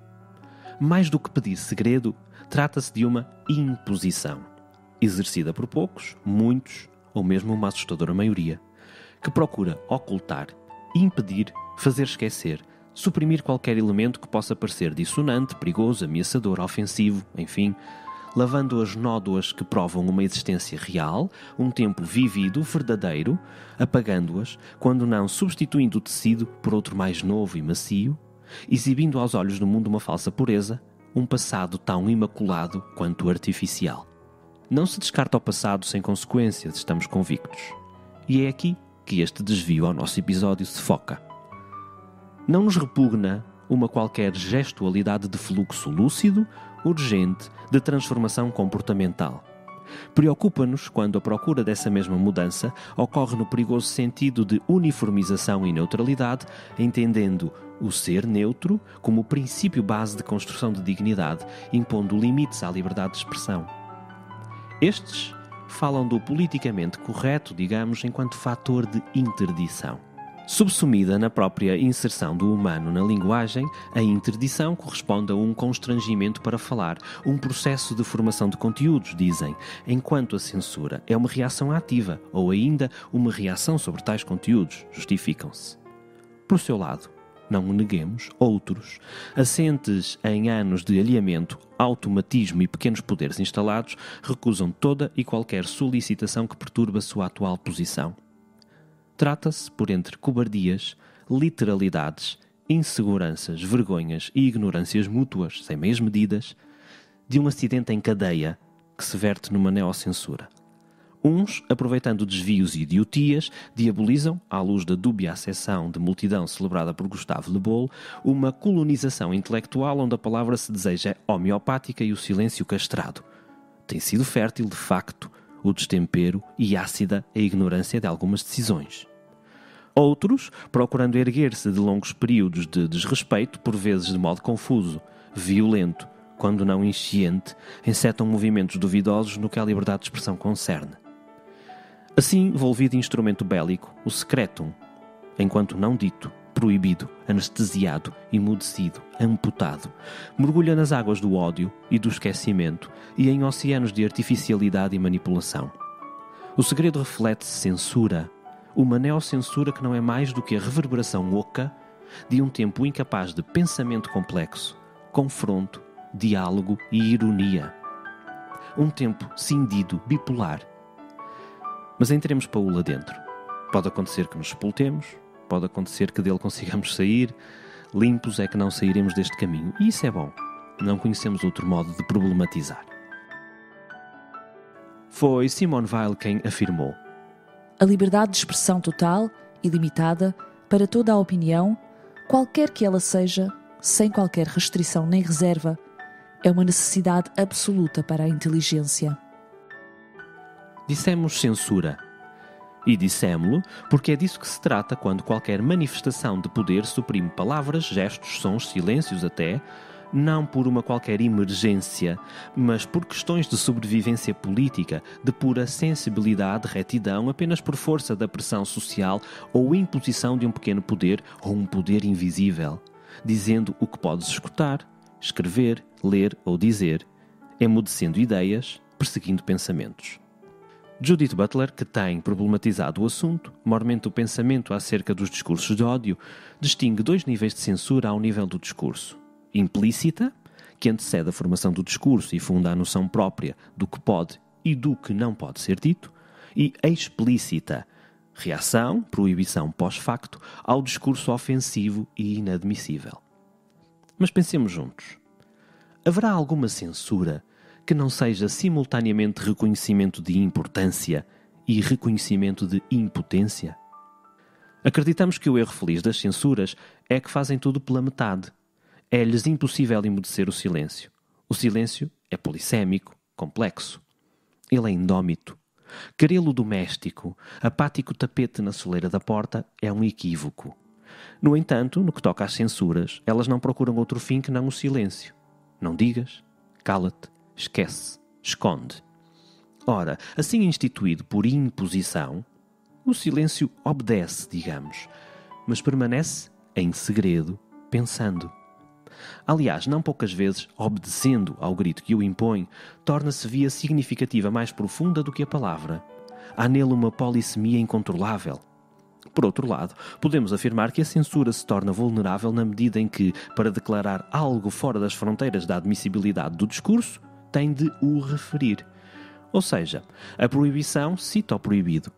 Mais do que pedir segredo, trata-se de uma imposição, exercida por poucos, muitos ou mesmo uma assustadora maioria, que procura ocultar, impedir, fazer esquecer, suprimir qualquer elemento que possa parecer dissonante, perigoso, ameaçador, ofensivo, enfim, lavando as nódoas que provam uma existência real, um tempo vivido, verdadeiro, apagando-as, quando não substituindo o tecido por outro mais novo e macio, exibindo aos olhos do mundo uma falsa pureza, um passado tão imaculado quanto artificial. Não se descarta o passado sem consequências, estamos convictos. E é aqui que este desvio ao nosso episódio se foca. Não nos repugna uma qualquer gestualidade de fluxo lúcido, urgente, de transformação comportamental. Preocupa-nos quando a procura dessa mesma mudança ocorre no perigoso sentido de uniformização e neutralidade, entendendo o ser neutro como o princípio base de construção de dignidade, impondo limites à liberdade de expressão. Estes falam do politicamente correto, digamos, enquanto fator de interdição. Subsumida na própria inserção do humano na linguagem, a interdição corresponde a um constrangimento para falar, um processo de formação de conteúdos, dizem, enquanto a censura é uma reação ativa ou ainda uma reação sobre tais conteúdos, justificam-se. Por seu lado, não o neguemos, outros, assentes em anos de alheamento, automatismo e pequenos poderes instalados, recusam toda e qualquer solicitação que perturbe a sua atual posição. Trata-se, por entre cobardias, literalidades, inseguranças, vergonhas e ignorâncias mútuas, sem meias medidas, de um acidente em cadeia que se verte numa neocensura. Uns, aproveitando desvios e idiotias, diabolizam, à luz da dúbia acessão de multidão celebrada por Gustave Le Bon, uma colonização intelectual onde a palavra se deseja homeopática e o silêncio castrado. Tem sido fértil, de facto, o destempero e ácida a ignorância de algumas decisões. Outros, procurando erguer-se de longos períodos de desrespeito, por vezes de modo confuso, violento, quando não insciente, encetam movimentos duvidosos no que a liberdade de expressão concerne. Assim, volvido instrumento bélico, o secretum, enquanto não dito, proibido, anestesiado, emudecido, amputado, mergulha nas águas do ódio e do esquecimento e em oceanos de artificialidade e manipulação. O segredo reflete-se censura, uma neocensura que não é mais do que a reverberação oca de um tempo incapaz de pensamento complexo, confronto, diálogo e ironia. Um tempo cindido, bipolar. Mas entremos para o lá dentro. Pode acontecer que nos sepultemos, pode acontecer que dele consigamos sair, limpos é que não sairemos deste caminho. E isso é bom. Não conhecemos outro modo de problematizar. Foi Simone Weil quem afirmou: a liberdade de expressão total, ilimitada, para toda a opinião, qualquer que ela seja, sem qualquer restrição nem reserva, é uma necessidade absoluta para a inteligência. Dissemos censura. E dissemo-lo porque é disso que se trata quando qualquer manifestação de poder suprime palavras, gestos, sons, silêncios até, não por uma qualquer emergência, mas por questões de sobrevivência política, de pura sensibilidade, retidão, apenas por força da pressão social ou imposição de um pequeno poder ou um poder invisível, dizendo o que podes escutar, escrever, ler ou dizer, emudecendo ideias, perseguindo pensamentos. Judith Butler, que tem problematizado o assunto, maiormente o pensamento acerca dos discursos de ódio, distingue dois níveis de censura ao nível do discurso. Implícita, que antecede a formação do discurso e funda a noção própria do que pode e do que não pode ser dito, e explícita, reação, proibição pós-facto, ao discurso ofensivo e inadmissível. Mas pensemos juntos. Haverá alguma censura que não seja simultaneamente reconhecimento de importância e reconhecimento de impotência? Acreditamos que o erro feliz das censuras é que fazem tudo pela metade. É-lhes impossível emudecer o silêncio. O silêncio é polissémico, complexo. Ele é indómito. Querê-lo doméstico, apático tapete na soleira da porta, é um equívoco. No entanto, no que toca às censuras, elas não procuram outro fim que não o silêncio. Não digas, cala-te, esquece, esconde. Ora, assim instituído por imposição, o silêncio obedece, digamos, mas permanece em segredo, pensando. Aliás, não poucas vezes, obedecendo ao grito que o impõe, torna-se via significativa mais profunda do que a palavra. Há nele uma polissemia incontrolável. Por outro lado, podemos afirmar que a censura se torna vulnerável na medida em que, para declarar algo fora das fronteiras da admissibilidade do discurso, tem de o referir. Ou seja, a proibição cita o proibido.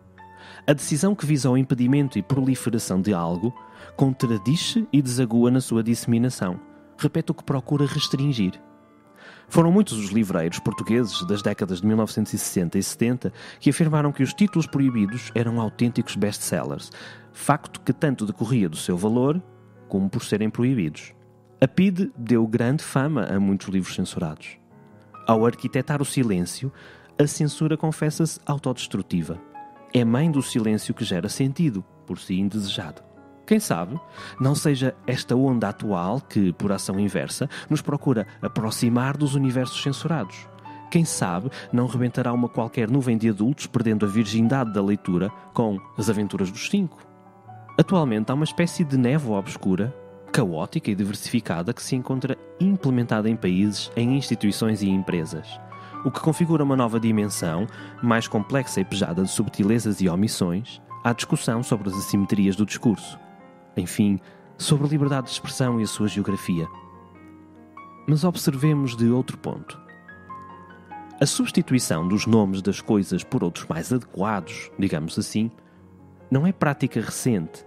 A decisão que visa o impedimento e proliferação de algo contradiz-se e desagua na sua disseminação. Repete o que procura restringir. Foram muitos os livreiros portugueses das décadas de 1960 e 70 que afirmaram que os títulos proibidos eram autênticos best-sellers, facto que tanto decorria do seu valor como por serem proibidos. A PIDE deu grande fama a muitos livros censurados. Ao arquitetar o silêncio, a censura confessa-se autodestrutiva. É mãe do silêncio que gera sentido, por si indesejado. Quem sabe não seja esta onda atual que, por ação inversa, nos procura aproximar dos universos censurados. Quem sabe não rebentará uma qualquer nuvem de adultos perdendo a virgindade da leitura com As Aventuras dos Cinco. Atualmente há uma espécie de névoa obscura, caótica e diversificada que se encontra implementada em países, em instituições e empresas, o que configura uma nova dimensão, mais complexa e pejada de subtilezas e omissões, à discussão sobre as assimetrias do discurso. Enfim, sobre a liberdade de expressão e a sua geografia. Mas observemos de outro ponto. A substituição dos nomes das coisas por outros mais adequados, digamos assim, não é prática recente.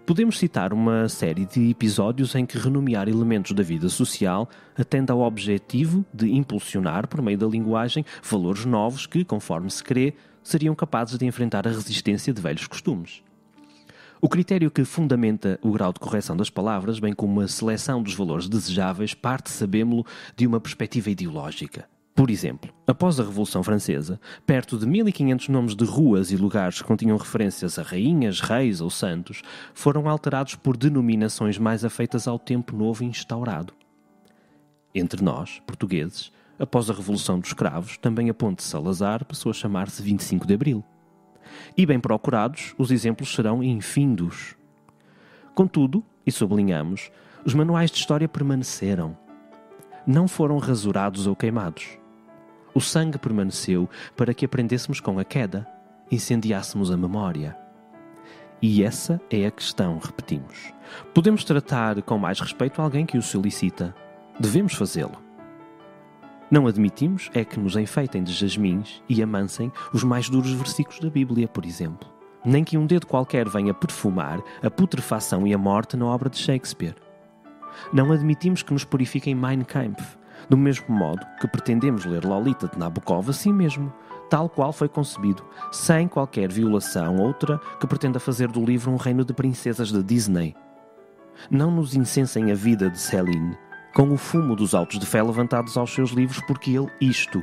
Podemos citar uma série de episódios em que renomear elementos da vida social atende ao objetivo de impulsionar, por meio da linguagem, valores novos que, conforme se crê, seriam capazes de enfrentar a resistência de velhos costumes. O critério que fundamenta o grau de correção das palavras, bem como a seleção dos valores desejáveis, parte, sabemo-lo, de uma perspectiva ideológica. Por exemplo, após a Revolução Francesa, perto de 1500 nomes de ruas e lugares que continham referências a rainhas, reis ou santos foram alterados por denominações mais afeitas ao tempo novo instaurado. Entre nós, portugueses, após a Revolução dos Cravos, também a Ponte Salazar passou a chamar-se 25 de Abril. E bem procurados, os exemplos serão infindos. Contudo, e sublinhamos, os manuais de história permaneceram. Não foram rasurados ou queimados. O sangue permaneceu para que aprendêssemos com a queda, incendiássemos a memória. E essa é a questão, repetimos. Podemos tratar com mais respeito alguém que o solicita. Devemos fazê-lo. Não admitimos é que nos enfeitem de jasmins e amansem os mais duros versículos da Bíblia, por exemplo. Nem que um dedo qualquer venha perfumar a putrefação e a morte na obra de Shakespeare. Não admitimos que nos purifiquem Mein Kampf, do mesmo modo que pretendemos ler Lolita de Nabokov assim mesmo, tal qual foi concebido, sem qualquer violação outra que pretenda fazer do livro um reino de princesas da Disney. Não nos incensem a vida de Céline, com o fumo dos autos de fé levantados aos seus livros porque ele isto.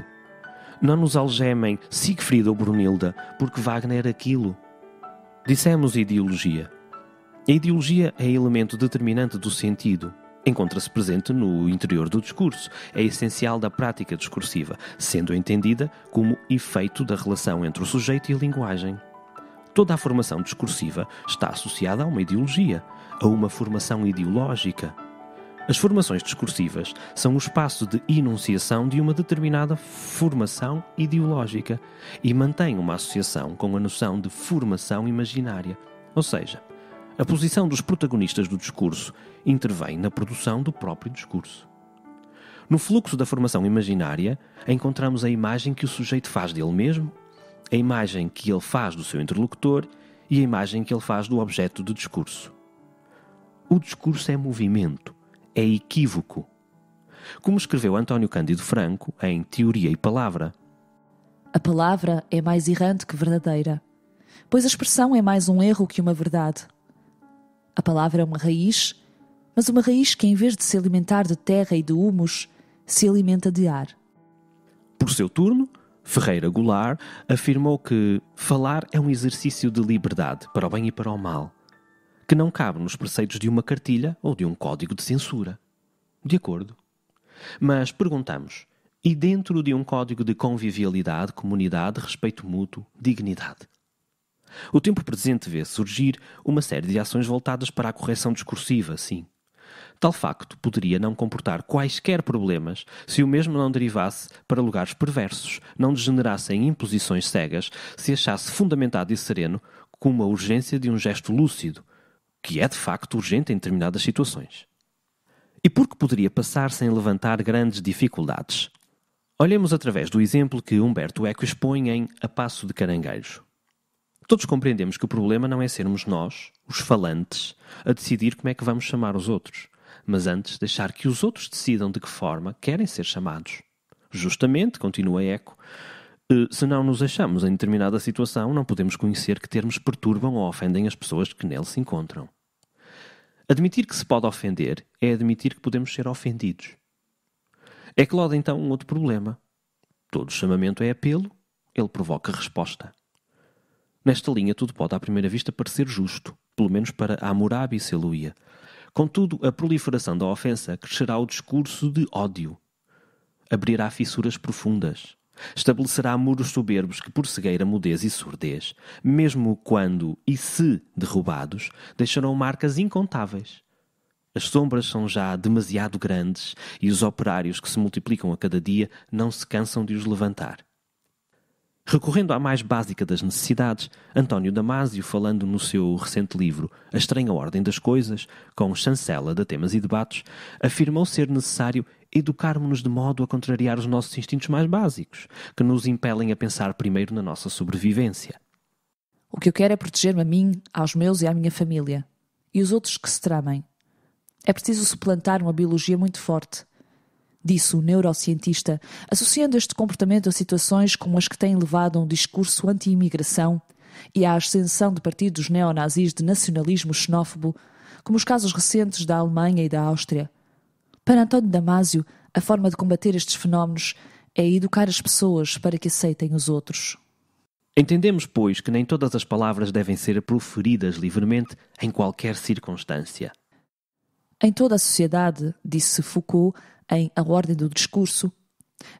Não nos algemem Siegfried ou Brunilda porque Wagner aquilo. Dissemos ideologia. A ideologia é elemento determinante do sentido. Encontra-se presente no interior do discurso. É essencial da prática discursiva, sendo entendida como efeito da relação entre o sujeito e a linguagem. Toda a formação discursiva está associada a uma ideologia, a uma formação ideológica. As formações discursivas são o espaço de enunciação de uma determinada formação ideológica e mantêm uma associação com a noção de formação imaginária, ou seja, a posição dos protagonistas do discurso intervém na produção do próprio discurso. No fluxo da formação imaginária, encontramos a imagem que o sujeito faz dele mesmo, a imagem que ele faz do seu interlocutor e a imagem que ele faz do objeto do discurso. O discurso é movimento, é equívoco. Como escreveu António Cândido Franco em Teoria e Palavra. A palavra é mais errante que verdadeira, pois a expressão é mais um erro que uma verdade. A palavra é uma raiz, mas uma raiz que, em vez de se alimentar de terra e de humus, se alimenta de ar. Por seu turno, Ferreira Goulart afirmou que falar é um exercício de liberdade, para o bem e para o mal, que não cabe nos preceitos de uma cartilha ou de um código de censura. De acordo. Mas perguntamos, e dentro de um código de convivialidade, comunidade, respeito mútuo, dignidade? O tempo presente vê surgir uma série de ações voltadas para a correção discursiva, sim. Tal facto poderia não comportar quaisquer problemas se o mesmo não derivasse para lugares perversos, não degenerasse em imposições cegas, se achasse fundamentado e sereno como a urgência de um gesto lúcido, que é de facto urgente em determinadas situações. E por que poderia passar sem levantar grandes dificuldades? Olhemos através do exemplo que Humberto Eco expõe em A Passo de Caranguejo. Todos compreendemos que o problema não é sermos nós, os falantes, a decidir como é que vamos chamar os outros, mas antes deixar que os outros decidam de que forma querem ser chamados. Justamente, continua Eco, se não nos achamos em determinada situação, não podemos conhecer que termos perturbam ou ofendem as pessoas que nele se encontram. Admitir que se pode ofender é admitir que podemos ser ofendidos. Eclode então um outro problema. Todo chamamento é apelo, ele provoca resposta. Nesta linha tudo pode à primeira vista parecer justo, pelo menos para Hammurabi e Seluia. Contudo, a proliferação da ofensa crescerá o discurso de ódio. Abrirá fissuras profundas. Estabelecerá muros soberbos que, por cegueira, mudez e surdez, mesmo quando e se derrubados, deixarão marcas incontáveis. As sombras são já demasiado grandes e os operários que se multiplicam a cada dia não se cansam de os levantar. Recorrendo à mais básica das necessidades, António Damasio, falando no seu recente livro A Estranha Ordem das Coisas, com chancela de temas e debates, afirmou ser necessário educarmos-nos de modo a contrariar os nossos instintos mais básicos, que nos impelem a pensar primeiro na nossa sobrevivência. O que eu quero é proteger-me a mim, aos meus e à minha família, e os outros que se tramem. É preciso suplantar uma biologia muito forte, disse o neurocientista, associando este comportamento a situações como as que têm levado a um discurso anti-imigração e à ascensão de partidos neonazis de nacionalismo xenófobo, como os casos recentes da Alemanha e da Áustria. Para António Damasio, a forma de combater estes fenómenos é educar as pessoas para que aceitem os outros. Entendemos, pois, que nem todas as palavras devem ser proferidas livremente em qualquer circunstância. Em toda a sociedade, disse Foucault, em A Ordem do Discurso,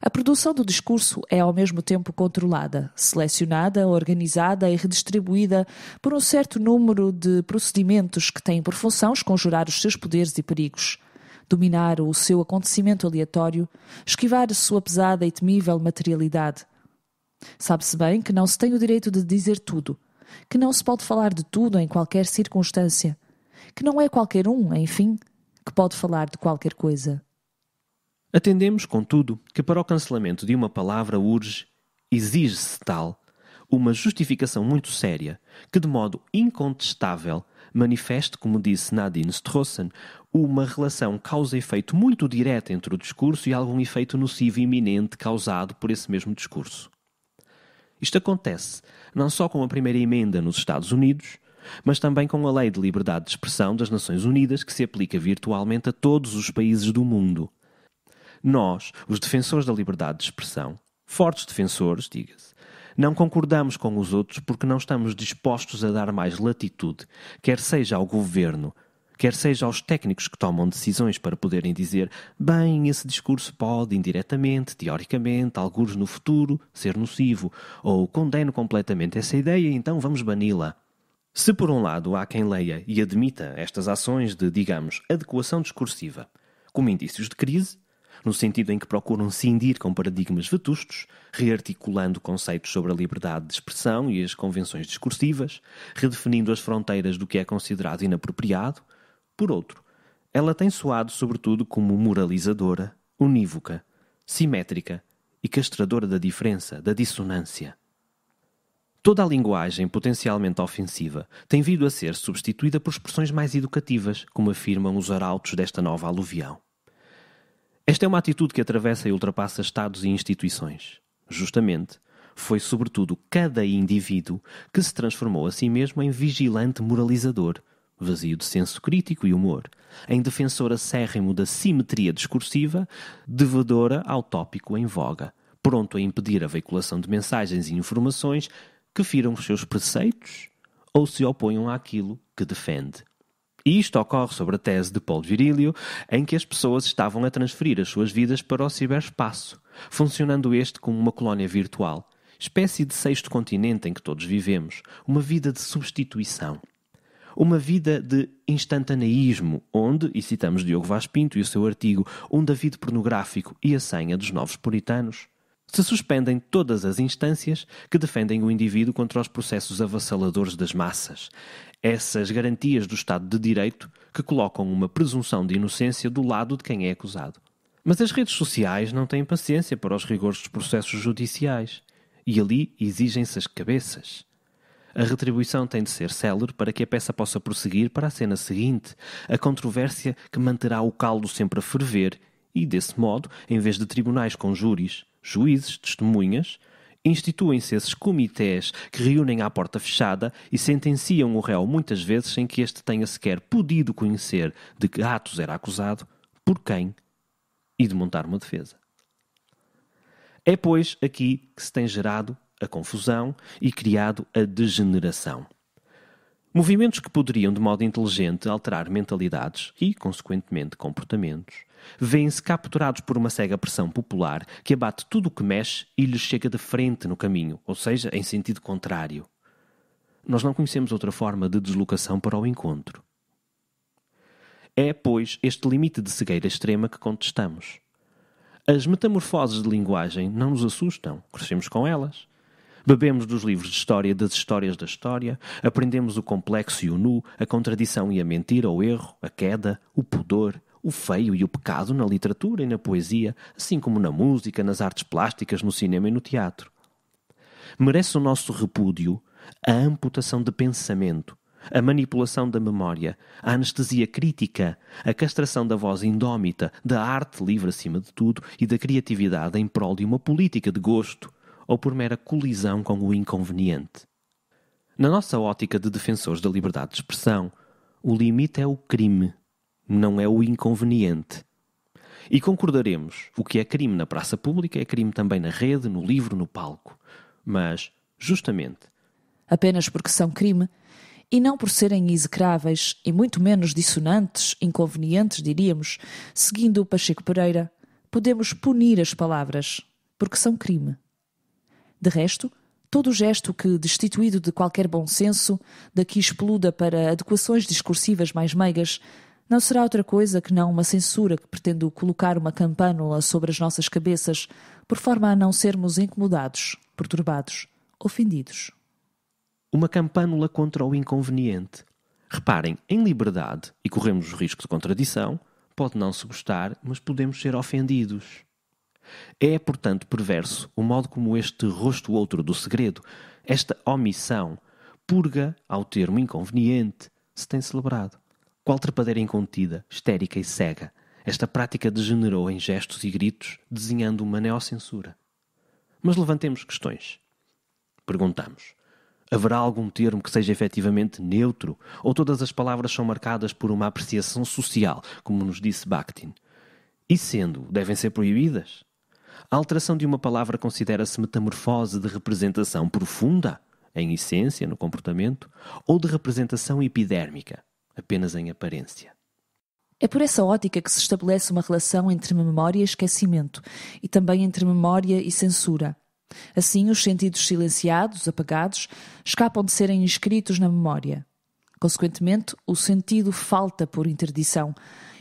a produção do discurso é ao mesmo tempo controlada, selecionada, organizada e redistribuída por um certo número de procedimentos que têm por função esconjurar os seus poderes e perigos, dominar o seu acontecimento aleatório, esquivar a sua pesada e temível materialidade. Sabe-se bem que não se tem o direito de dizer tudo, que não se pode falar de tudo em qualquer circunstância, que não é qualquer um, enfim, que pode falar de qualquer coisa. Atendemos, contudo, que para o cancelamento de uma palavra exige-se tal, uma justificação muito séria, que de modo incontestável manifeste, como disse Nadine Strossen, uma relação causa-efeito muito direta entre o discurso e algum efeito nocivo iminente causado por esse mesmo discurso. Isto acontece não só com a primeira emenda nos Estados Unidos, mas também com a Lei de Liberdade de Expressão das Nações Unidas, que se aplica virtualmente a todos os países do mundo. Nós, os defensores da liberdade de expressão, fortes defensores, diga-se, não concordamos com os outros porque não estamos dispostos a dar mais latitude, quer seja ao governo, quer seja aos técnicos que tomam decisões para poderem dizer bem, esse discurso pode, indiretamente, teoricamente, algures no futuro, ser nocivo, ou condeno completamente essa ideia, então vamos bani-la. Se por um lado há quem leia e admita estas ações de, digamos, adequação discursiva como indícios de crise, no sentido em que procuram cindir com paradigmas vetustos, rearticulando conceitos sobre a liberdade de expressão e as convenções discursivas, redefinindo as fronteiras do que é considerado inapropriado, por outro, ela tem soado sobretudo como moralizadora, unívoca, simétrica e castradora da diferença, da dissonância. Toda a linguagem potencialmente ofensiva tem vindo a ser substituída por expressões mais educativas, como afirmam os arautos desta nova aluvião. Esta é uma atitude que atravessa e ultrapassa Estados e instituições. Justamente, foi sobretudo cada indivíduo que se transformou a si mesmo em vigilante moralizador, vazio de senso crítico e humor, em defensor acérrimo da simetria discursiva, devedora ao tópico em voga, pronto a impedir a veiculação de mensagens e informações que firam os seus preceitos ou se oponham àquilo que defende. E isto ocorre sobre a tese de Paul Virilio, em que as pessoas estavam a transferir as suas vidas para o ciberespaço, funcionando este como uma colónia virtual, espécie de sexto continente em que todos vivemos, uma vida de substituição. Uma vida de instantaneísmo, onde, e citamos Diogo Vaz Pinto e o seu artigo Um David Pornográfico e a Senha dos Novos Puritanos, se suspendem todas as instâncias que defendem o indivíduo contra os processos avassaladores das massas, essas garantias do Estado de Direito que colocam uma presunção de inocência do lado de quem é acusado. Mas as redes sociais não têm paciência para os rigores dos processos judiciais, e ali exigem-se as cabeças. A retribuição tem de ser célere para que a peça possa prosseguir para a cena seguinte, a controvérsia que manterá o caldo sempre a ferver e, desse modo, em vez de tribunais com júris, juízes, testemunhas, instituem-se esses comitês que reúnem à porta fechada e sentenciam o réu muitas vezes sem que este tenha sequer podido conhecer de que atos era acusado, por quem, e de montar uma defesa. É, pois, aqui que se tem gerado a confusão e criado a degeneração. Movimentos que poderiam, de modo inteligente, alterar mentalidades e, consequentemente, comportamentos, vêem-se capturados por uma cega pressão popular que abate tudo o que mexe e lhes chega de frente no caminho, ou seja, em sentido contrário. Nós não conhecemos outra forma de deslocação para o encontro. É, pois, este limite de cegueira extrema que contestamos. As metamorfoses de linguagem não nos assustam, crescemos com elas. Bebemos dos livros de história das histórias da história, aprendemos o complexo e o nu, a contradição e a mentira, o erro, a queda, o pudor, o feio e o pecado na literatura e na poesia, assim como na música, nas artes plásticas, no cinema e no teatro. Merece o nosso repúdio a amputação de pensamento, a manipulação da memória, a anestesia crítica, a castração da voz indómita, da arte livre acima de tudo e da criatividade em prol de uma política de gosto, ou por mera colisão com o inconveniente. Na nossa ótica de defensores da liberdade de expressão, o limite é o crime, não é o inconveniente. E concordaremos, o que é crime na praça pública é crime também na rede, no livro, no palco. Mas, justamente, apenas porque são crime, e não por serem execráveis e muito menos dissonantes, inconvenientes, diríamos, seguindo o Pacheco Pereira, podemos punir as palavras, porque são crime. De resto, todo o gesto que, destituído de qualquer bom senso, daqui expluda para adequações discursivas mais meigas, não será outra coisa que não uma censura que pretende colocar uma campânula sobre as nossas cabeças, por forma a não sermos incomodados, perturbados, ofendidos. Uma campânula contra o inconveniente. Reparem, em liberdade, e corremos o risco de contradição, pode não se gostar, mas podemos ser ofendidos. É, portanto, perverso o modo como este rosto outro do segredo, esta omissão, purga ao termo inconveniente, se tem celebrado. Qual trepadeira incontida, histérica e cega, esta prática degenerou em gestos e gritos, desenhando uma neocensura. Mas levantemos questões. Perguntamos: haverá algum termo que seja efetivamente neutro, ou todas as palavras são marcadas por uma apreciação social, como nos disse Bakhtin? E sendo, devem ser proibidas? A alteração de uma palavra considera-se metamorfose de representação profunda, em essência, no comportamento, ou de representação epidérmica, apenas em aparência. É por essa ótica que se estabelece uma relação entre memória e esquecimento, e também entre memória e censura. Assim, os sentidos silenciados, apagados, escapam de serem inscritos na memória. Consequentemente, o sentido falta por interdição,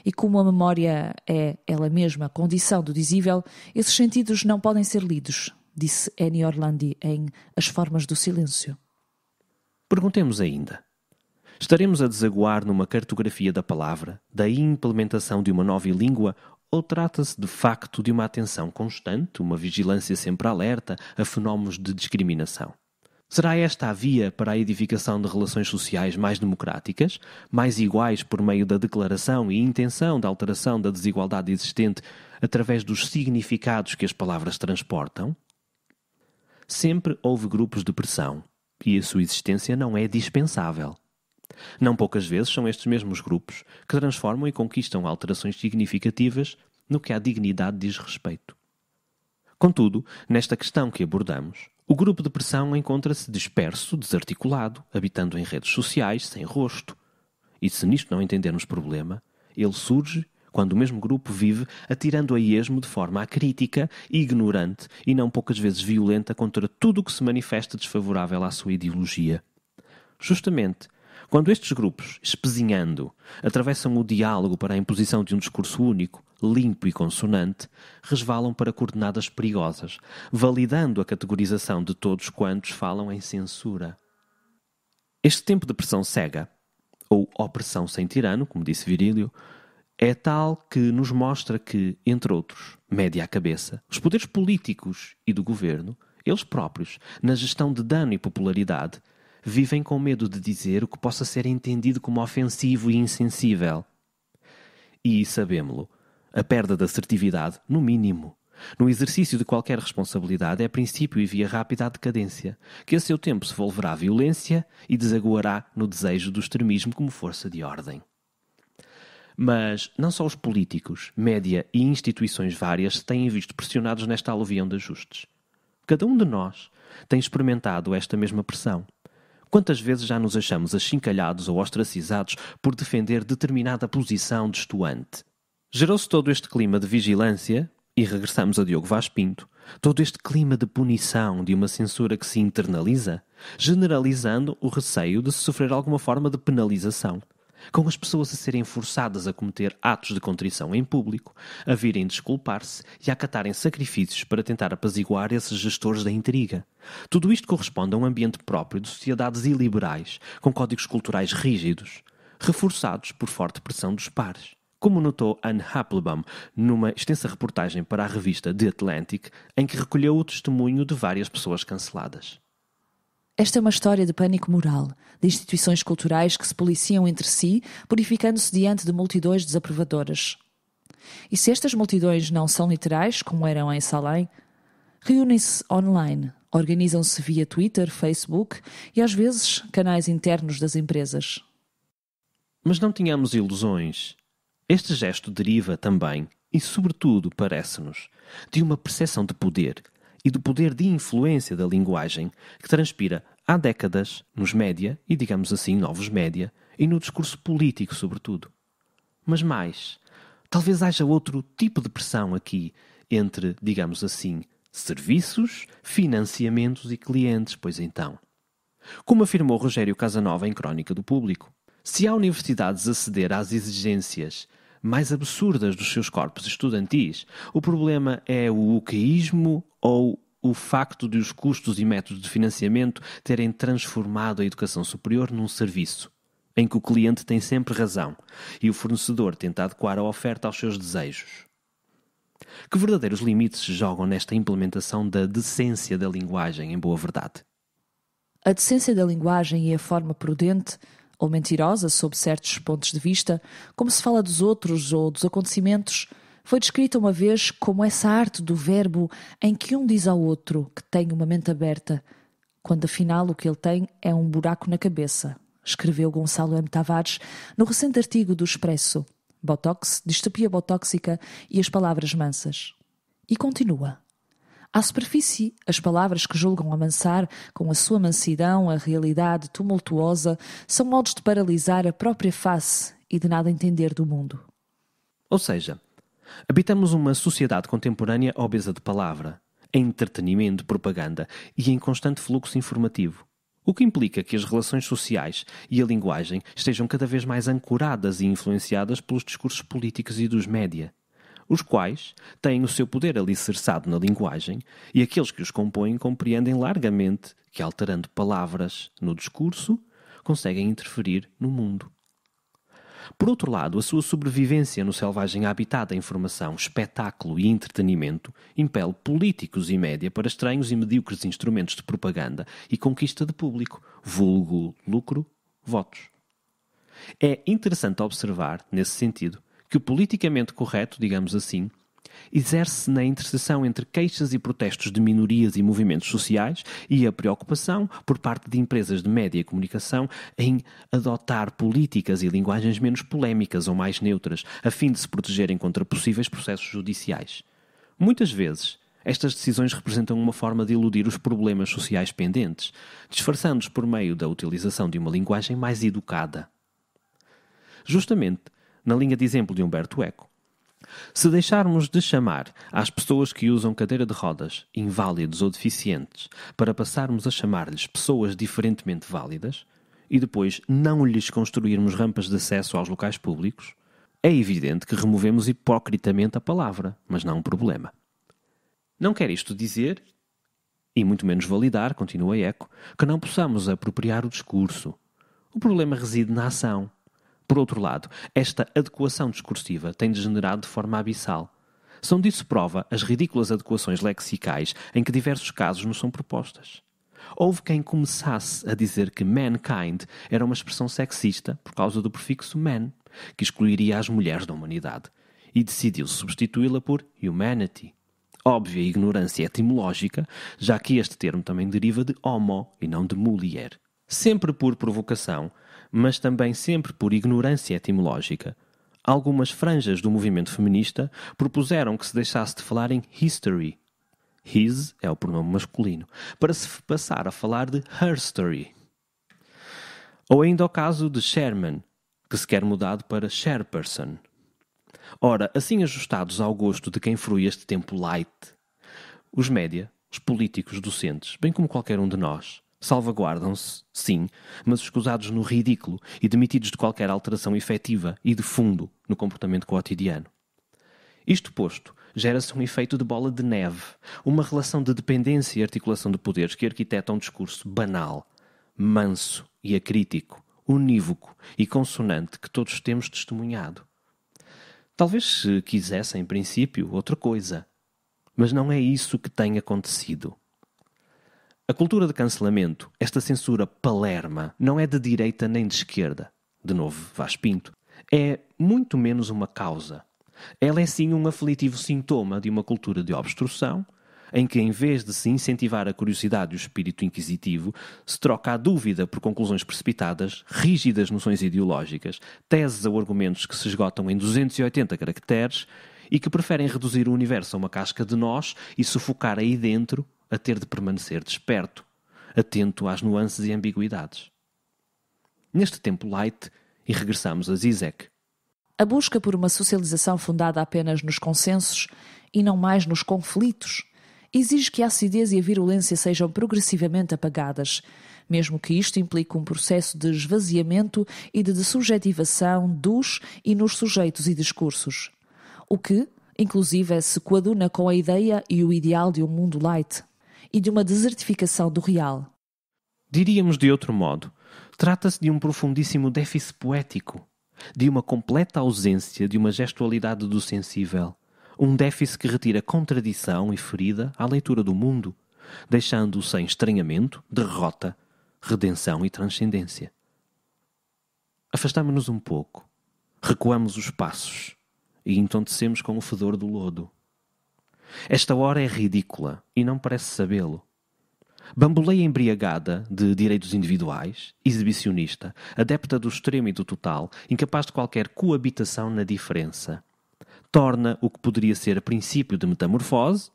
e como a memória é, ela mesma, condição do dizível, esses sentidos não podem ser lidos, disse Annie Orlandi em As Formas do Silêncio. Perguntemos ainda: estaremos a desaguar numa cartografia da palavra, da implementação de uma nova língua, ou trata-se de facto de uma atenção constante, uma vigilância sempre alerta a fenómenos de discriminação? Será esta a via para a edificação de relações sociais mais democráticas, mais iguais por meio da declaração e intenção da alteração da desigualdade existente através dos significados que as palavras transportam? Sempre houve grupos de pressão, e a sua existência não é dispensável. Não poucas vezes são estes mesmos grupos que transformam e conquistam alterações significativas no que à dignidade diz respeito. Contudo, nesta questão que abordamos, o grupo de pressão encontra-se disperso, desarticulado, habitando em redes sociais, sem rosto. E se nisto não entendermos problema, ele surge quando o mesmo grupo vive atirando a esmo de forma acrítica, ignorante e não poucas vezes violenta contra tudo o que se manifesta desfavorável à sua ideologia. Justamente, quando estes grupos, espezinhando, atravessam o diálogo para a imposição de um discurso único, limpo e consonante, resvalam para coordenadas perigosas, validando a categorização de todos quantos falam em censura. Este tempo de pressão cega, ou opressão sem tirano, como disse Virílio, é tal que nos mostra que, entre outros, mede à cabeça, os poderes políticos e do governo, eles próprios, na gestão de dano e popularidade, vivem com medo de dizer o que possa ser entendido como ofensivo e insensível. E sabemo-lo, a perda de assertividade, no mínimo, no exercício de qualquer responsabilidade é princípio e via rápida à decadência, que a seu tempo se volverá à violência e desaguará no desejo do extremismo como força de ordem. Mas não só os políticos, média e instituições várias se têm visto pressionados nesta aluvião de ajustes. Cada um de nós tem experimentado esta mesma pressão. Quantas vezes já nos achamos achincalhados ou ostracizados por defender determinada posição destoante? Gerou-se todo este clima de vigilância, e regressamos a Diogo Vaz Pinto, todo este clima de punição, de uma censura que se internaliza, generalizando o receio de se sofrer alguma forma de penalização, com as pessoas a serem forçadas a cometer atos de contrição em público, a virem desculpar-se e a acatarem sacrifícios para tentar apaziguar esses gestores da intriga. Tudo isto corresponde a um ambiente próprio de sociedades iliberais, com códigos culturais rígidos, reforçados por forte pressão dos pares. Como notou Anne Applebaum numa extensa reportagem para a revista The Atlantic, em que recolheu o testemunho de várias pessoas canceladas. Esta é uma história de pânico moral, de instituições culturais que se policiam entre si, purificando-se diante de multidões desaprovadoras. E se estas multidões não são literais, como eram em Salem, reúnem-se online, organizam-se via Twitter, Facebook e às vezes canais internos das empresas. Mas não tínhamos ilusões. Este gesto deriva também, e sobretudo parece-nos, de uma percepção de poder e do poder de influência da linguagem que transpira há décadas nos média, e digamos assim novos média, e no discurso político sobretudo. Mas mais, talvez haja outro tipo de pressão aqui entre, digamos assim, serviços, financiamentos e clientes, pois então. Como afirmou Rogério Casanova em Crónica do Público, se há universidades a ceder às exigências mais absurdas dos seus corpos estudantis, o problema é o ucaísmo ou o facto de os custos e métodos de financiamento terem transformado a educação superior num serviço, em que o cliente tem sempre razão e o fornecedor tenta adequar a oferta aos seus desejos. Que verdadeiros limites se jogam nesta implementação da decência da linguagem, em boa verdade? A decência da linguagem e a forma prudente ou mentirosa, sob certos pontos de vista, como se fala dos outros ou dos acontecimentos, foi descrita uma vez como essa arte do verbo em que um diz ao outro que tem uma mente aberta, quando afinal o que ele tem é um buraco na cabeça, escreveu Gonçalo M. Tavares no recente artigo do Expresso, Botox, Distopia Botóxica e as Palavras Mansas. E continua. À superfície, as palavras que julgam amansar com a sua mansidão a realidade tumultuosa são modos de paralisar a própria face e de nada entender do mundo. Ou seja, habitamos uma sociedade contemporânea obesa de palavra, em entretenimento, propaganda e em constante fluxo informativo, o que implica que as relações sociais e a linguagem estejam cada vez mais ancoradas e influenciadas pelos discursos políticos e dos média, os quais têm o seu poder alicerçado na linguagem e aqueles que os compõem compreendem largamente que, alterando palavras no discurso, conseguem interferir no mundo. Por outro lado, a sua sobrevivência no selvagem habitat da informação, espetáculo e entretenimento impele políticos e média para estranhos e medíocres instrumentos de propaganda e conquista de público, vulgo lucro, votos. É interessante observar, nesse sentido, que o politicamente correto, digamos assim, exerce-se na interseção entre queixas e protestos de minorias e movimentos sociais e a preocupação, por parte de empresas de média e comunicação, em adotar políticas e linguagens menos polémicas ou mais neutras, a fim de se protegerem contra possíveis processos judiciais. Muitas vezes, estas decisões representam uma forma de eludir os problemas sociais pendentes, disfarçando-os por meio da utilização de uma linguagem mais educada. Justamente, na linha de exemplo de Humberto Eco, se deixarmos de chamar às pessoas que usam cadeira de rodas inválidos ou deficientes para passarmos a chamar-lhes pessoas diferentemente válidas e depois não lhes construirmos rampas de acesso aos locais públicos, é evidente que removemos hipocritamente a palavra, mas não um problema. Não quer isto dizer, e muito menos validar, continua Eco, que não possamos apropriar o discurso. O problema reside na ação. Por outro lado, esta adequação discursiva tem degenerado de forma abissal. São disso prova as ridículas adequações lexicais em que diversos casos nos são propostas. Houve quem começasse a dizer que mankind era uma expressão sexista por causa do prefixo man, que excluiria as mulheres da humanidade, e decidiu substituí-la por humanity. Óbvia ignorância etimológica, já que este termo também deriva de homo e não de mulher. Sempre por provocação, mas também sempre por ignorância etimológica, algumas franjas do movimento feminista propuseram que se deixasse de falar em history. His é o pronome masculino, para se passar a falar de herstory. Ou ainda o caso de Sherman, que se quer mudado para chairperson. Ora, assim ajustados ao gosto de quem frui este tempo light, os média, os políticos, docentes, bem como qualquer um de nós, salvaguardam-se, sim, mas escusados no ridículo e demitidos de qualquer alteração efetiva e de fundo no comportamento cotidiano. Isto posto, gera-se um efeito de bola de neve, uma relação de dependência e articulação de poderes que arquiteta um discurso banal, manso e acrítico, unívoco e consonante que todos temos testemunhado. Talvez se quisessem, em princípio, outra coisa. Mas não é isso que tem acontecido. A cultura de cancelamento, esta censura palerma, não é de direita nem de esquerda. De novo, Vaz Pinto. É muito menos uma causa. Ela é sim um aflitivo sintoma de uma cultura de obstrução, em que, em vez de se incentivar a curiosidade e o espírito inquisitivo, se troca a dúvida por conclusões precipitadas, rígidas noções ideológicas, teses ou argumentos que se esgotam em 280 caracteres e que preferem reduzir o universo a uma casca de nós e sufocar aí dentro a ter de permanecer desperto, atento às nuances e ambiguidades. Neste tempo light, e regressamos a Zizek. A busca por uma socialização fundada apenas nos consensos e não mais nos conflitos exige que a acidez e a virulência sejam progressivamente apagadas, mesmo que isto implique um processo de esvaziamento e de dessubjetivação dos e nos sujeitos e discursos, o que, inclusive, se coaduna com a ideia e o ideal de um mundo light e de uma desertificação do real. Diríamos de outro modo, trata-se de um profundíssimo déficit poético, de uma completa ausência de uma gestualidade do sensível, um déficit que retira contradição e ferida à leitura do mundo, deixando-o sem estranhamento, derrota, redenção e transcendência. Afastamo-nos um pouco, recuamos os passos e entontecemos com o fedor do lodo. Esta hora é ridícula e não parece sabê-lo. Bamboleia embriagada de direitos individuais, exibicionista, adepta do extremo e do total, incapaz de qualquer coabitação na diferença. Torna o que poderia ser a princípio de metamorfose,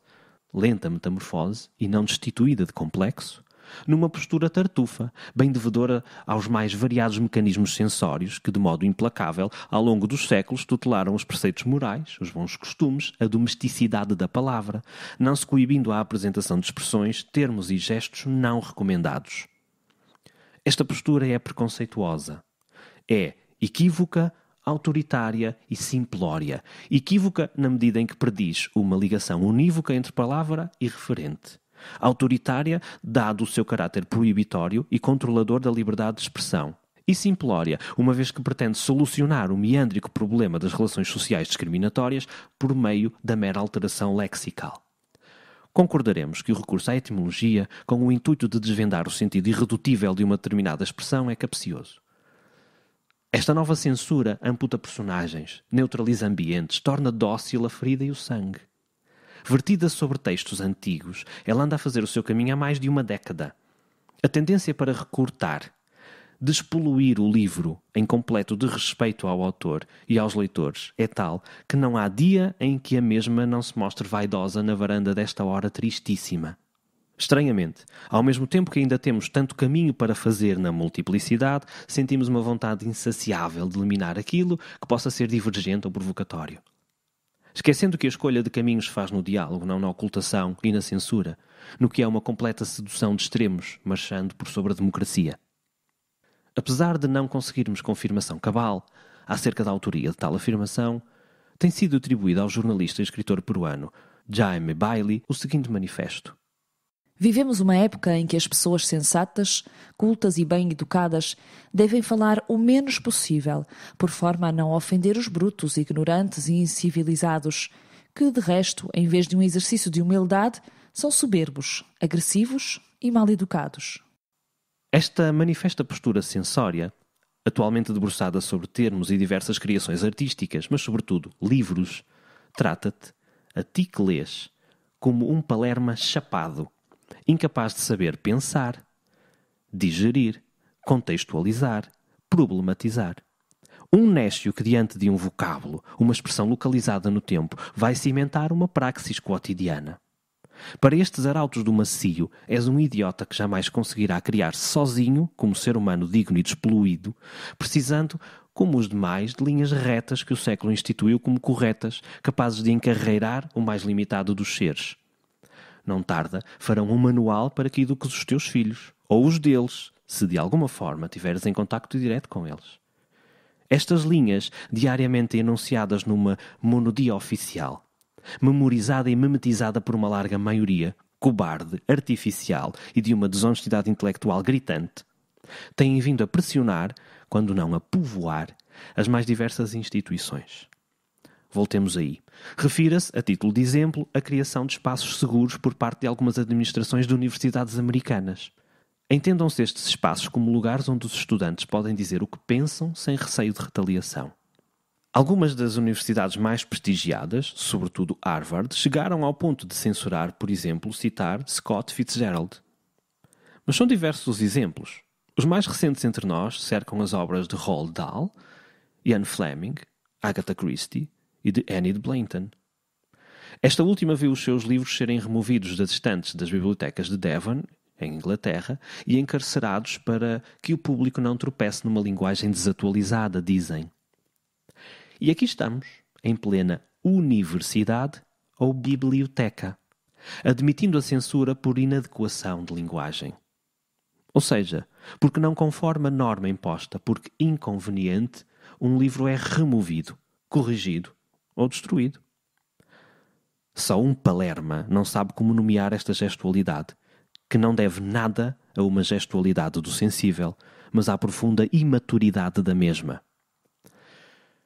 lenta metamorfose e não destituída de complexo, numa postura tartufa, bem devedora aos mais variados mecanismos sensórios que, de modo implacável, ao longo dos séculos tutelaram os preceitos morais, os bons costumes, a domesticidade da palavra, não se coibindo à apresentação de expressões, termos e gestos não recomendados. Esta postura é preconceituosa. É equívoca, autoritária e simplória. Equívoca na medida em que prediz uma ligação unívoca entre palavra e referente. Autoritária, dado o seu caráter proibitório e controlador da liberdade de expressão. E simplória, uma vez que pretende solucionar o meândrico problema das relações sociais discriminatórias por meio da mera alteração lexical. Concordaremos que o recurso à etimologia, com o intuito de desvendar o sentido irredutível de uma determinada expressão, é capcioso. Esta nova censura amputa personagens, neutraliza ambientes, torna dócil a ferida e o sangue. Vertida sobre textos antigos, ela anda a fazer o seu caminho há mais de uma década. A tendência para recortar, despoluir o livro em completo desrespeito ao autor e aos leitores é tal que não há dia em que a mesma não se mostre vaidosa na varanda desta hora tristíssima. Estranhamente, ao mesmo tempo que ainda temos tanto caminho para fazer na multiplicidade, sentimos uma vontade insaciável de eliminar aquilo que possa ser divergente ou provocatório. Esquecendo que a escolha de caminhos se faz no diálogo, não na ocultação e na censura, no que é uma completa sedução de extremos, marchando por sobre a democracia. Apesar de não conseguirmos confirmação cabal acerca da autoria de tal afirmação, tem sido atribuído ao jornalista e escritor peruano Jaime Bailey o seguinte manifesto. Vivemos uma época em que as pessoas sensatas, cultas e bem educadas devem falar o menos possível, por forma a não ofender os brutos, ignorantes e incivilizados, que, de resto, em vez de um exercício de humildade, são soberbos, agressivos e mal educados. Esta manifesta postura censória, atualmente debruçada sobre termos e diversas criações artísticas, mas sobretudo livros, trata-te, a ti que lês, como um palerma chapado, incapaz de saber pensar, digerir, contextualizar, problematizar. Um néscio que diante de um vocábulo, uma expressão localizada no tempo, vai cimentar uma praxis cotidiana. Para estes arautos do macio, és um idiota que jamais conseguirá criar-se sozinho, como ser humano digno e despoluído, precisando, como os demais, de linhas retas que o século instituiu como corretas, capazes de encarreirar o mais limitado dos seres. Não tarda, farão um manual para que eduques os teus filhos, ou os deles, se de alguma forma tiveres em contacto direto com eles. Estas linhas, diariamente enunciadas numa monodia oficial, memorizada e memetizada por uma larga maioria, cobarde, artificial e de uma desonestidade intelectual gritante, têm vindo a pressionar, quando não a povoar, as mais diversas instituições. Voltemos aí. Refira-se, a título de exemplo, a criação de espaços seguros por parte de algumas administrações de universidades americanas. Entendam-se estes espaços como lugares onde os estudantes podem dizer o que pensam sem receio de retaliação. Algumas das universidades mais prestigiadas, sobretudo Harvard, chegaram ao ponto de censurar, por exemplo, citar Scott Fitzgerald. Mas são diversos os exemplos. Os mais recentes entre nós cercam as obras de Roald Dahl, Ian Fleming, Agatha Christie e de Enid Blyton. Esta última viu os seus livros serem removidos das estantes das bibliotecas de Devon, em Inglaterra, e encarcerados para que o público não tropece numa linguagem desatualizada, dizem. E aqui estamos, em plena universidade ou biblioteca, admitindo a censura por inadequação de linguagem. Ou seja, porque não conforme a norma imposta, porque inconveniente, um livro é removido, corrigido ou destruído. Só um palerma não sabe como nomear esta gestualidade, que não deve nada a uma gestualidade do sensível, mas à profunda imaturidade da mesma.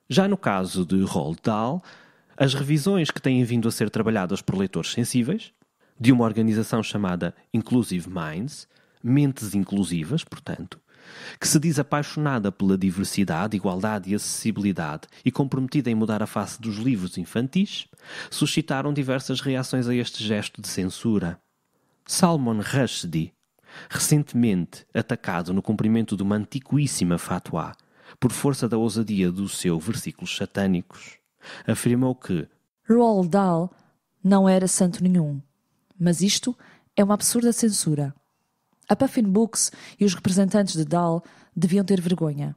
Já no caso de Roald Dahl, as revisões que têm vindo a ser trabalhadas por leitores sensíveis, de uma organização chamada Inclusive Minds, mentes inclusivas, portanto, que se diz apaixonada pela diversidade, igualdade e acessibilidade e comprometida em mudar a face dos livros infantis, suscitaram diversas reações a este gesto de censura. Salman Rushdie, recentemente atacado no cumprimento de uma antiquíssima fatwa, por força da ousadia do seu versículos satânicos, afirmou que Roald Dahl não era santo nenhum, mas isto é uma absurda censura. A Puffin Books e os representantes de Dahl deviam ter vergonha.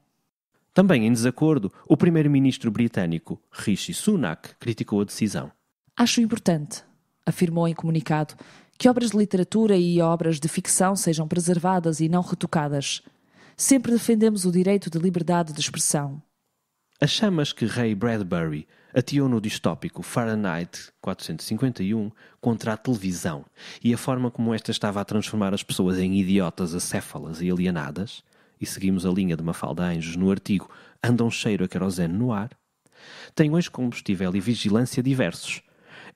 Também em desacordo, o primeiro-ministro britânico Rishi Sunak criticou a decisão. Acho importante, afirmou em comunicado, que obras de literatura e obras de ficção sejam preservadas e não retocadas. Sempre defendemos o direito de liberdade de expressão. As chamas que Ray Bradbury ateou no distópico Fahrenheit 451 contra a televisão e a forma como esta estava a transformar as pessoas em idiotas acéfalas e alienadas, e seguimos a linha de Mafalda Anjos no artigo Anda um cheiro a querosene no ar, têm hoje combustível e vigilância diversos.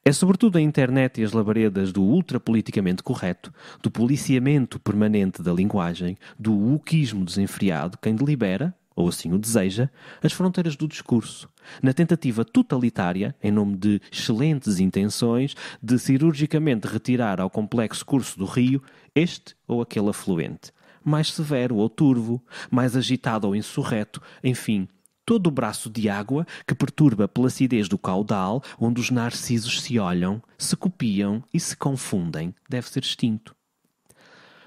É sobretudo a internet e as labaredas do ultrapoliticamente correto, do policiamento permanente da linguagem, do wokeismo desenfreado quem delibera, ou assim o deseja, as fronteiras do discurso, na tentativa totalitária, em nome de excelentes intenções, de cirurgicamente retirar ao complexo curso do rio este ou aquele afluente, mais severo ou turvo, mais agitado ou insurreto, enfim, todo o braço de água que perturba a placidez do caudal onde os narcisos se olham, se copiam e se confundem, deve ser extinto.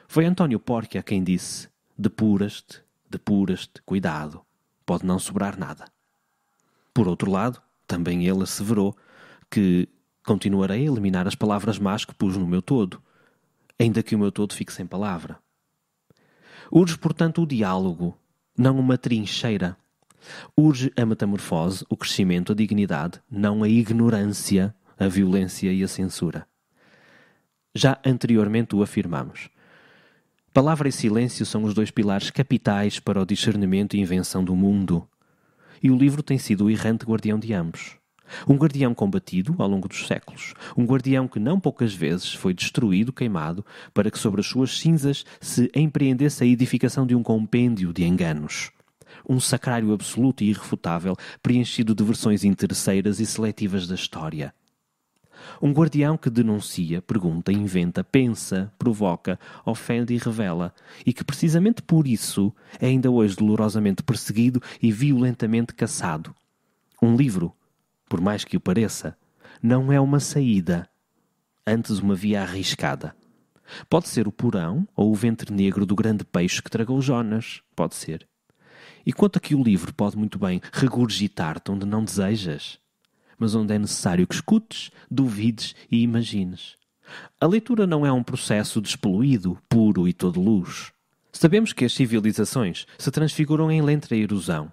Foi António Porcia quem disse: depuras-te, cuidado, pode não sobrar nada. Por outro lado, também ele asseverou que continuarei a eliminar as palavras más que pus no meu todo, ainda que o meu todo fique sem palavra. Urge, portanto, o diálogo, não uma trincheira. Urge a metamorfose, o crescimento, a dignidade, não a ignorância, a violência e a censura. Já anteriormente o afirmamos. Palavra e silêncio são os dois pilares capitais para o discernimento e invenção do mundo. E o livro tem sido o errante guardião de ambos. Um guardião combatido ao longo dos séculos. Um guardião que não poucas vezes foi destruído, queimado, para que sobre as suas cinzas se empreendesse a edificação de um compêndio de enganos. Um sacrário absoluto e irrefutável, preenchido de versões interesseiras e seletivas da história. Um guardião que denuncia, pergunta, inventa, pensa, provoca, ofende e revela, e que precisamente por isso é ainda hoje dolorosamente perseguido e violentamente caçado. Um livro, por mais que o pareça, não é uma saída, antes uma via arriscada. Pode ser o porão ou o ventre negro do grande peixe que tragou Jonas, pode ser. E conta que o livro pode muito bem regurgitar-te onde não desejas, mas onde é necessário que escutes, duvides e imagines. A leitura não é um processo despoluído, puro e todo luz. Sabemos que as civilizações se transfiguram em lenta erosão,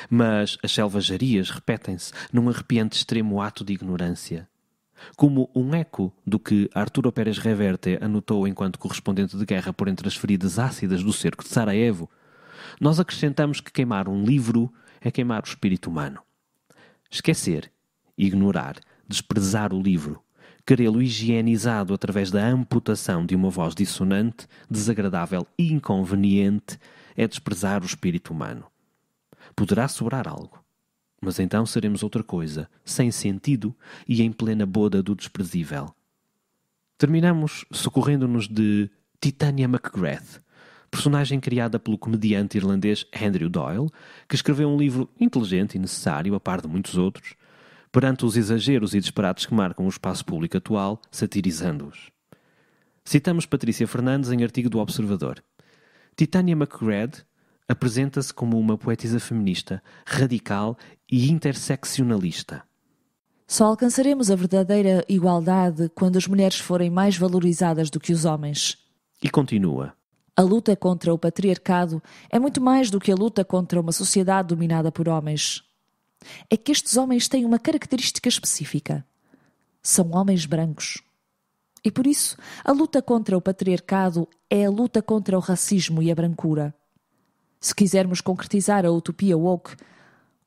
mas as selvagerias repetem-se num arrepiante extremo ato de ignorância. Como um eco do que Arturo Pérez Reverte anotou enquanto correspondente de guerra por entre as feridas ácidas do cerco de Sarajevo, nós acrescentamos que queimar um livro é queimar o espírito humano. Esquecer, ignorar, desprezar o livro, querê-lo higienizado através da amputação de uma voz dissonante, desagradável e inconveniente, é desprezar o espírito humano. Poderá sobrar algo, mas então seremos outra coisa, sem sentido e em plena boda do desprezível. Terminamos socorrendo-nos de Titania McGrath, personagem criada pelo comediante irlandês Andrew Doyle, que escreveu um livro inteligente e necessário, a par de muitos outros, perante os exageros e disparates que marcam o espaço público atual, satirizando-os. Citamos Patrícia Fernandes em artigo do Observador. Titania McGrath apresenta-se como uma poetisa feminista, radical e interseccionalista. Só alcançaremos a verdadeira igualdade quando as mulheres forem mais valorizadas do que os homens. E continua. A luta contra o patriarcado é muito mais do que a luta contra uma sociedade dominada por homens. É que estes homens têm uma característica específica. São homens brancos. E por isso, a luta contra o patriarcado é a luta contra o racismo e a brancura. Se quisermos concretizar a utopia woke,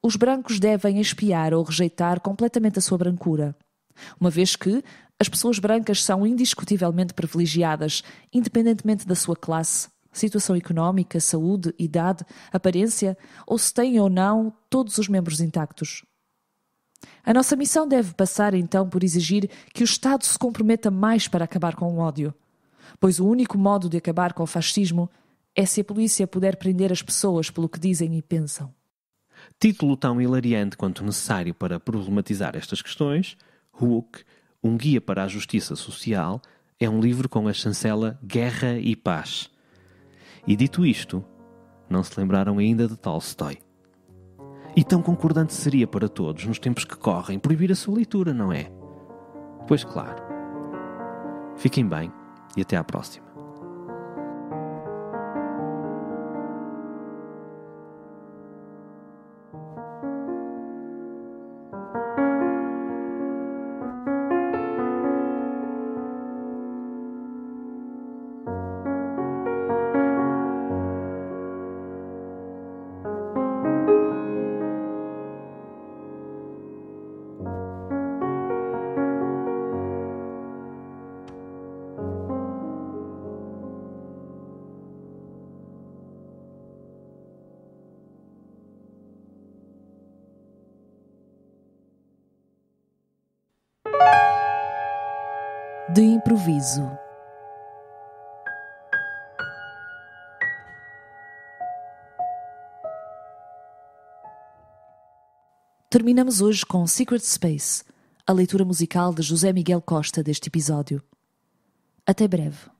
os brancos devem expiar ou rejeitar completamente a sua brancura, uma vez que as pessoas brancas são indiscutivelmente privilegiadas, independentemente da sua classe, situação económica, saúde, idade, aparência, ou se têm ou não todos os membros intactos. A nossa missão deve passar então por exigir que o Estado se comprometa mais para acabar com o ódio, pois o único modo de acabar com o fascismo é se a polícia puder prender as pessoas pelo que dizem e pensam. Título tão hilariante quanto necessário para problematizar estas questões, Woke, um guia para a justiça social, é um livro com a chancela Guerra e Paz. E dito isto, não se lembraram ainda de Tolstói. E tão concordante seria para todos, nos tempos que correm, proibir a sua leitura, não é? Pois claro. Fiquem bem e até à próxima. De improviso. Terminamos hoje com Secret Space, a leitura musical de José Miguel Costa deste episódio. Até breve.